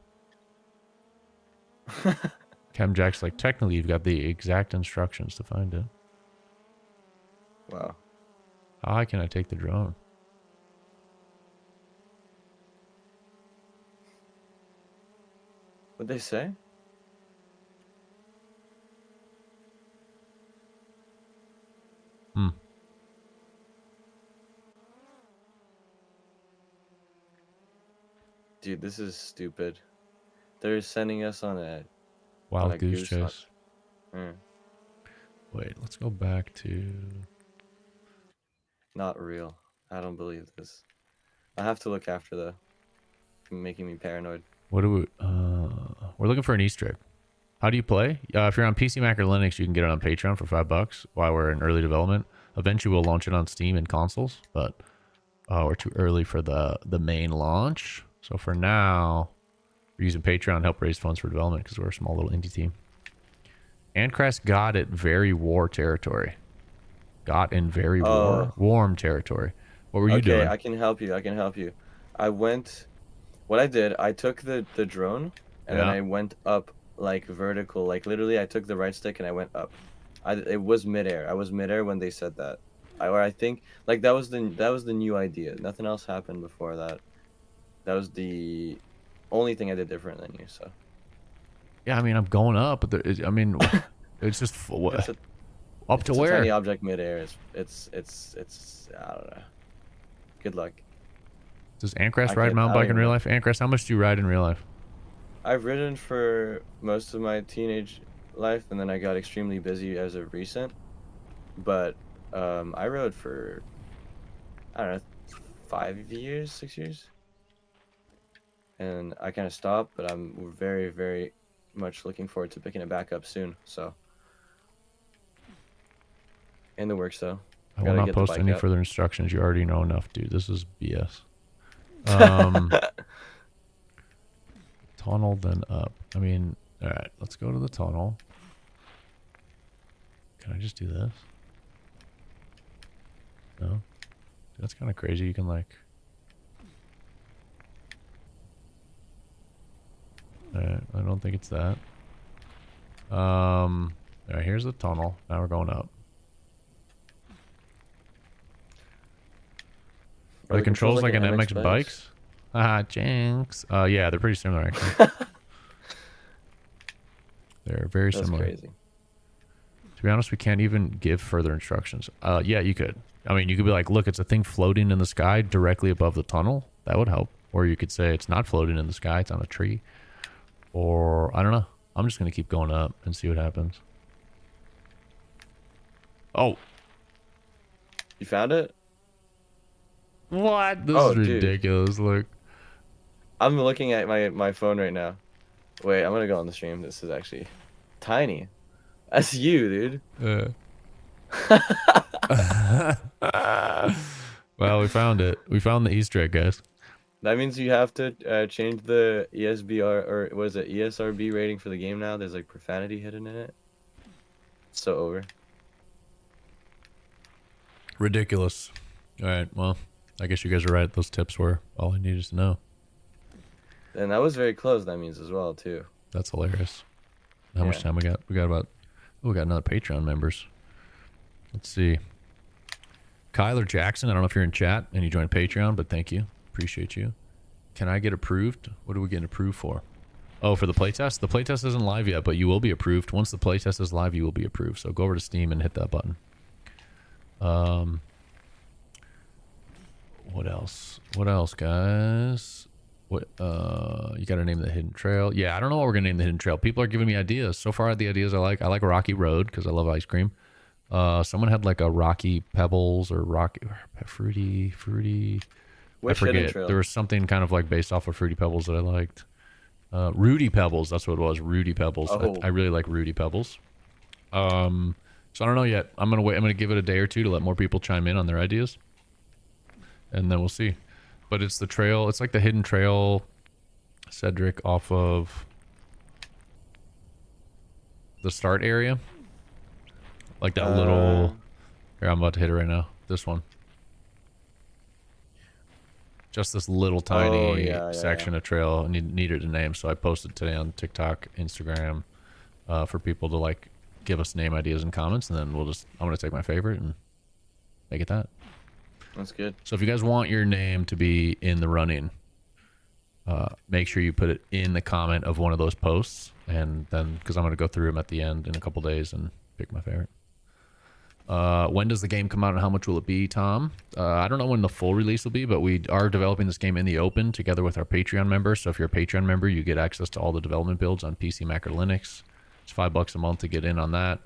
Cam Jack's like, technically you've got the exact instructions to find it. Wow. How high can I take the drone? What'd they say? Dude, this is stupid. They're sending us on a wild goose chase. Yeah. Wait, let's go back to... Not real. I don't believe this. I have to look after though. Making me paranoid. What do we... we're looking for an Easter egg. How do you play? If you're on PC, Mac, or Linux, you can get it on Patreon for $5 while we're in early development. Eventually, we'll launch it on Steam and consoles, but we're too early for the main launch. So for now, we're using Patreon to help raise funds for development because we're a small little indie team. Ancrest got it very war territory. Got in very warm territory. What were you Okay, doing? I can help you. I can help you. I went. What I did, I took the drone, and then Yeah. I went up like vertical. Like literally, I took the right stick and I went up. It was midair. I was midair when they said that. Or I think like that was the new idea. Nothing else happened before that. That was the only thing I did different than you. So Yeah, I mean, I'm going up, but I mean, it's just it's a up if to it's a tiny where? object midair, it's I don't know. Good luck. Does Ancrest ride mountain I don't bike in even real know. life? Ancrest, how much do you ride in real life? I've ridden for most of my teenage life, and then I got extremely busy as of recent. But I rode for I don't know 5 years, 6 years, and I kind of stopped. But I'm very, very much looking forward to picking it back up soon. So in the works though, I will gotta not get the post bike any out. further instructions. You already know enough, dude. This is BS. Um, tunnel, then up. I mean, all right, let's go to the tunnel. Can I just do this? No? That's kind of crazy. You can like... Alright, I don't think it's that. Alright, here's the tunnel. Now we're going up. Are Are the the controls controls like like an an MX MX bikes? bikes? Ah, jinx. Yeah, they're pretty similar actually. They're very That's similar. crazy. To be honest, we can't even give further instructions. Yeah, you could. I mean, you could be like, look, it's a thing floating in the sky directly above the tunnel. That would help. Or you could say it's not floating in the sky, it's on a tree. Or, I don't know. I'm just going to keep going up and see what happens. Oh. You found it? What? This Oh, is dude. ridiculous. Look. I'm looking at my phone right now. Wait, I'm gonna go on the stream. This is actually tiny. That's you, dude. Well, we found it. We found the Easter egg, guys. That means you have to change the ESBR or was it ESRB rating for the game now? There's like profanity hidden in it. It's so over. Ridiculous. All right. Well, I guess you guys are right. Those tips were all I needed to know. And that was very close, that means as well, too. That's hilarious. How much Yeah. time we got? We got about... Oh, we got another Patreon members. Let's see. Kyler Jackson, I don't know if you're in chat and you joined Patreon, but thank you. Appreciate you. Can I get approved? What are we getting approved for? Oh, for the playtest? The playtest isn't live yet, but you will be approved. Once the playtest is live, you will be approved. So go over to Steam and hit that button. What else? What else, guys? What you gotta name the hidden trail. Yeah, I don't know what we're gonna name the hidden trail. People are giving me ideas. So far the ideas I like Rocky Road because I love ice cream. Someone had like a Rocky Pebbles or Rocky Fruity. Which I hidden forget. trail? There was something kind of like based off of Fruity Pebbles that I liked. Rudy Pebbles, that's what it was. Rudy Pebbles. Oh. I really like Rudy Pebbles. So I don't know yet. I'm gonna wait. I'm gonna give it a day or two to let more people chime in on their ideas, and then we'll see. But it's the trail. It's like the hidden trail, Cedric, off of the start area. Like that little... Here, I'm about to hit it right now. This one. Just this little tiny section of trail needed a name. So I posted today on TikTok, Instagram, for people to like give us name ideas and comments. And then I'm going to take my favorite and make it that. That's good. So if you guys want your name to be in the running, make sure you put it in the comment of one of those posts. And then, because I'm going to go through them at the end in a couple days and pick my favorite. When does the game come out and how much will it be, Tom? I don't know when the full release will be, but we are developing this game in the open together with our Patreon members. So if you're a Patreon member, you get access to all the development builds on PC, Mac, or Linux. It's $5 a month to get in on that.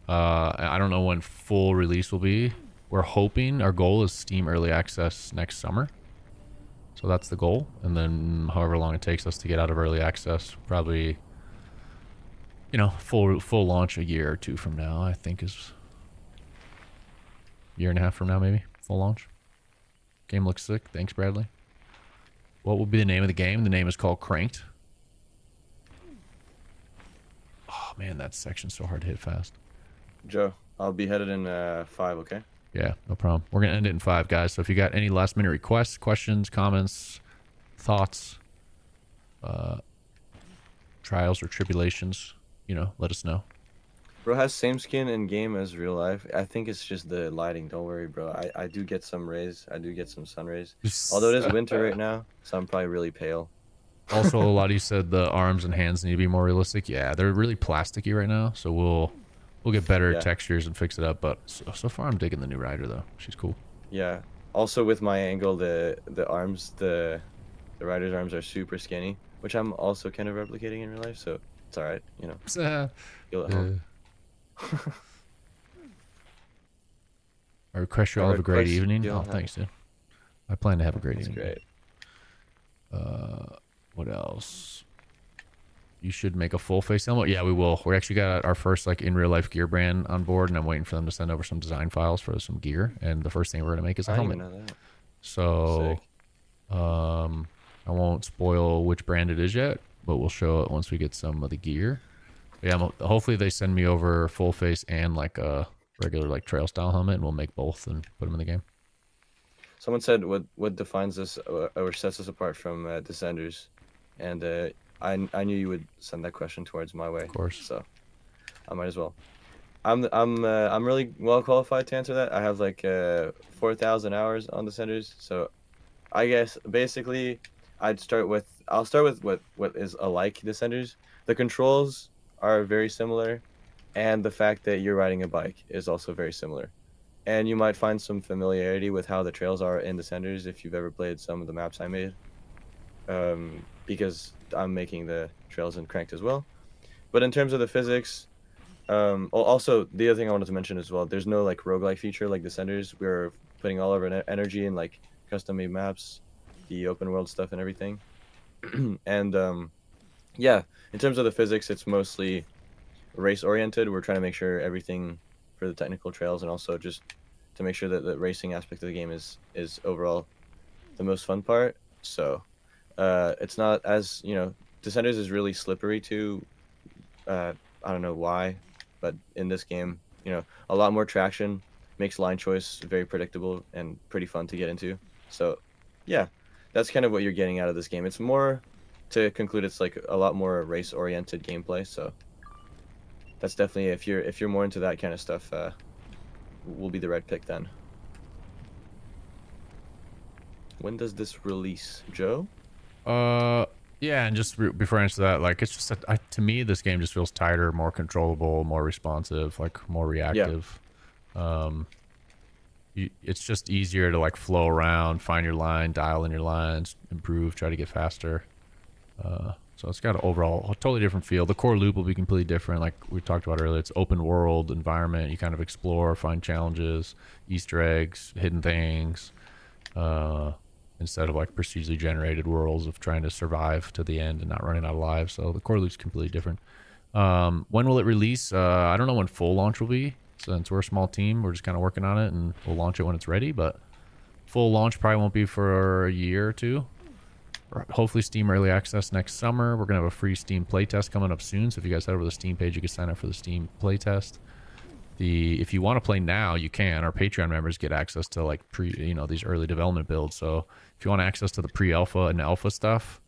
I don't know when full release will be. We're hoping, our goal is Steam Early Access next summer. So that's the goal. And then however long it takes us to get out of Early Access, probably, you know, full launch a year or two from now, I think is... Year and a half from now, maybe. Full launch. Game looks sick. Thanks, Bradley. What will be the name of the game? The name is called Cranked. Oh, man, that section's so hard to hit fast. Joe, I'll be headed in 5, okay? Yeah, no problem. We're gonna end it in 5, guys. So if you got any last minute requests, questions, comments, thoughts, trials or tribulations, you know, let us know. Bro has same skin in game as real life. I think it's just the lighting. Don't worry, bro. I do get some rays. I do get some sun rays. Although it is winter right now, so I'm probably really pale. Also, a lot of you said the arms and hands need to be more realistic. Yeah, they're really plasticky right now, so we'll get better Yeah. textures and fix it up. But so far, I'm digging the new rider though. She's cool. Yeah. Also with my angle, the arms, the rider's arms are super skinny, which I'm also kind of replicating in real life, so it's all right, you know. Feel at home. I request you I all have a great request evening. you all Oh, have- thanks, dude. I plan to have a great That's evening. great. What else? You should make a full face helmet. Yeah, we will. We actually got our first like in real life gear brand on board, and I'm waiting for them to send over some design files for some gear. And the first thing we're gonna make is a I didn't helmet. even know that. So, Sick. I won't spoil which brand it is yet, but we'll show it once we get some of the gear. But yeah, hopefully they send me over full face and like a regular like trail style helmet, and we'll make both and put them in the game. Someone said what defines us or sets us apart from Descenders, and I knew you would send that question towards my way. Of course. So I might as well. I'm really well qualified to answer that. I have like 4,000 hours on Descenders, so I guess basically I'll start with what is alike Descenders. The controls are very similar, and the fact that you're riding a bike is also very similar. And you might find some familiarity with how the trails are in Descenders if you've ever played some of the maps I made. Because I'm making the trails in Cranked as well. But in terms of the physics, also the other thing I wanted to mention as well, there's no like roguelike feature like Descenders. We're putting all of our energy in like custom made maps, the open world stuff and everything. And yeah, in terms of the physics, it's mostly race oriented. We're trying to make sure everything for the technical trails and also just to make sure that the racing aspect of the game is overall the most fun part. So it's not as, you know, Descenders is really slippery to I don't know why, but in this game, you know, a lot more traction makes line choice very predictable and pretty fun to get into. So yeah, that's kind of what you're getting out of this game. It's more, to conclude, it's like a lot more race oriented gameplay. So that's definitely, if you're more into that kind of stuff, will be the right pick then. When does this release, Joe? Yeah, and just before I answer that, like it's just to me this game just feels tighter, more controllable, more responsive, like more reactive. It's just easier to like flow around, find your line, dial in your lines, improve, try to get faster. So it's got an overall a totally different feel. The core loop will be completely different, like we talked about earlier. It's open world environment. You kind of explore, find challenges, Easter eggs, hidden things. Instead of like procedurally generated worlds of trying to survive to the end and not running out of lives. So the core loop's completely different. When will it release? I don't know when full launch will be. Since we're a small team, we're just kind of working on it, and we'll launch it when it's ready. But full launch probably won't be for a year or two. Hopefully Steam Early Access next summer. We're going to have a free Steam playtest coming up soon. So if you guys head over to the Steam page, you can sign up for the Steam playtest. If you want to play now, you can. Our Patreon members get access to like these early development builds. So if you want access to the pre-alpha and alpha stuff,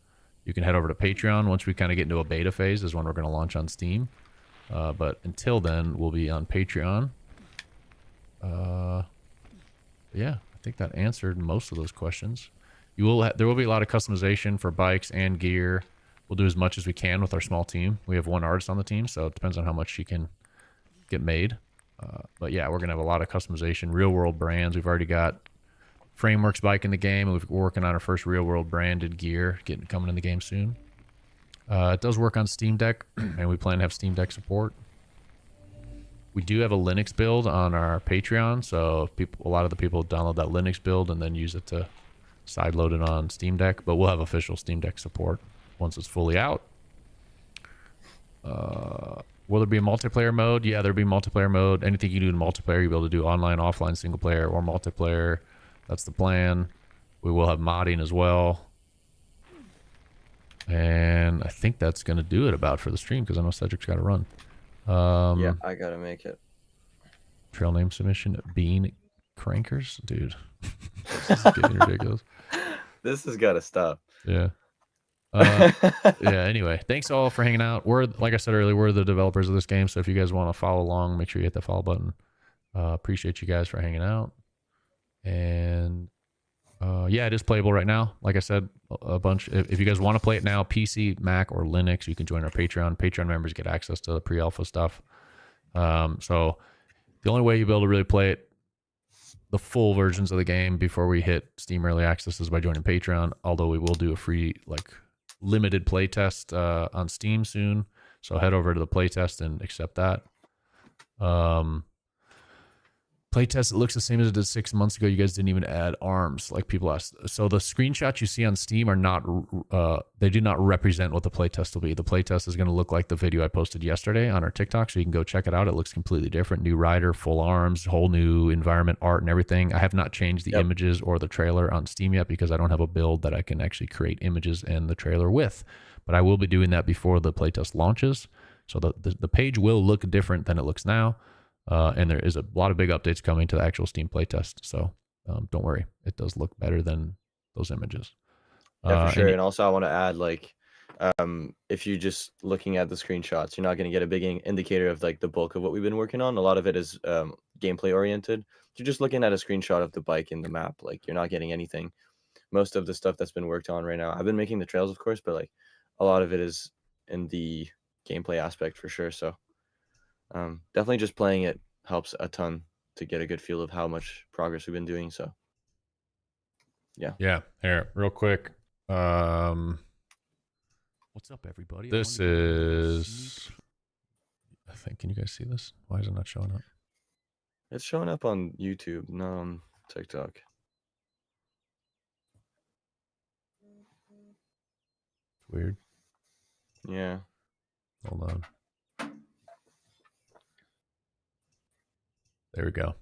you can head over to Patreon. Once we kind of get into a beta phase is when we're going to launch on Steam. But until then, we'll be on Patreon. Yeah, I think that answered most of those questions. There will be a lot of customization for bikes and gear. We'll do as much as we can with our small team. We have one artist on the team, so it depends on how much she can get made. But yeah, we're gonna have a lot of customization, real world brands. We've already got Frameworks bike in the game, and we're working on our first real world branded gear coming in the game soon. It does work on Steam Deck, and we plan to have Steam Deck support. We do have a Linux build on our Patreon, so a lot of the people download that Linux build and then use it to sideload it on Steam Deck. But we'll have official Steam Deck support once it's fully out. Will there be a multiplayer mode? Yeah, there'll be multiplayer mode. Anything you do in multiplayer, you'll be able to do online, offline, single player, or multiplayer. That's the plan. We will have modding as well. And I think that's going to do it about for the stream, because I know Cedric's got to run. Yeah, I gotta make it. Trail name submission, Bean crankers, dude. This is getting ridiculous. This has got to stop. Yeah. Yeah, anyway, thanks all for hanging out. We're, like I said earlier, we're the developers of this game, so if you guys want to follow along, make sure you hit the follow button. Appreciate you guys for hanging out. And yeah, it is playable right now. Like I said, a bunch. If you guys want to play it now, PC, Mac, or Linux, you can join our Patreon. Patreon members get access to the pre-alpha stuff. So the only way you'll be able to really play it, the full versions of the game before we hit Steam Early Access, is by joining Patreon. Although we will do a free, like, limited playtest on Steam soon. So head over to the playtest and accept that. Playtest, it looks the same as it did 6 months ago. You guys didn't even add arms, like people asked. So the screenshots you see on Steam are not, they do not represent what the playtest will be. The playtest is going to look like the video I posted yesterday on our TikTok, so you can go check it out. It looks completely different. New rider, full arms, whole new environment art and everything. I have not changed the images or the trailer on Steam yet because I don't have a build that I can actually create images and the trailer with. But I will be doing that before the playtest launches. So the page will look different than it looks now. And there is a lot of big updates coming to the actual Steam playtest. So don't worry. It does look better than those images. Yeah, for sure. And also I want to add, like, if you're just looking at the screenshots, you're not going to get a big indicator of, like, the bulk of what we've been working on. A lot of it is gameplay oriented. You're just looking at a screenshot of the bike in the map. Like, you're not getting anything. Most of the stuff that's been worked on right now, I've been making the trails, of course, but, like, a lot of it is in the gameplay aspect for sure. So definitely just playing it helps a ton to get a good feel of how much progress we've been doing. So yeah, here real quick, what's up everybody? This is, I think, can you guys see this? Why is it not showing up? It's showing up on YouTube, not on TikTok. It's weird. Yeah, hold on. There we go.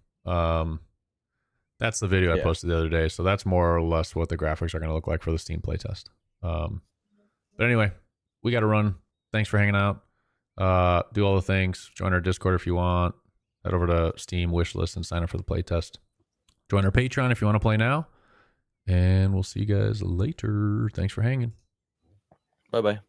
That's the video I posted the other day. So that's more or less what the graphics are going to look like for the Steam playtest. But anyway, we got to run. Thanks for hanging out. Do all the things. Join our Discord if you want. Head over to Steam wishlist and sign up for the playtest. Join our Patreon if you want to play now. And we'll see you guys later. Thanks for hanging. Bye-bye.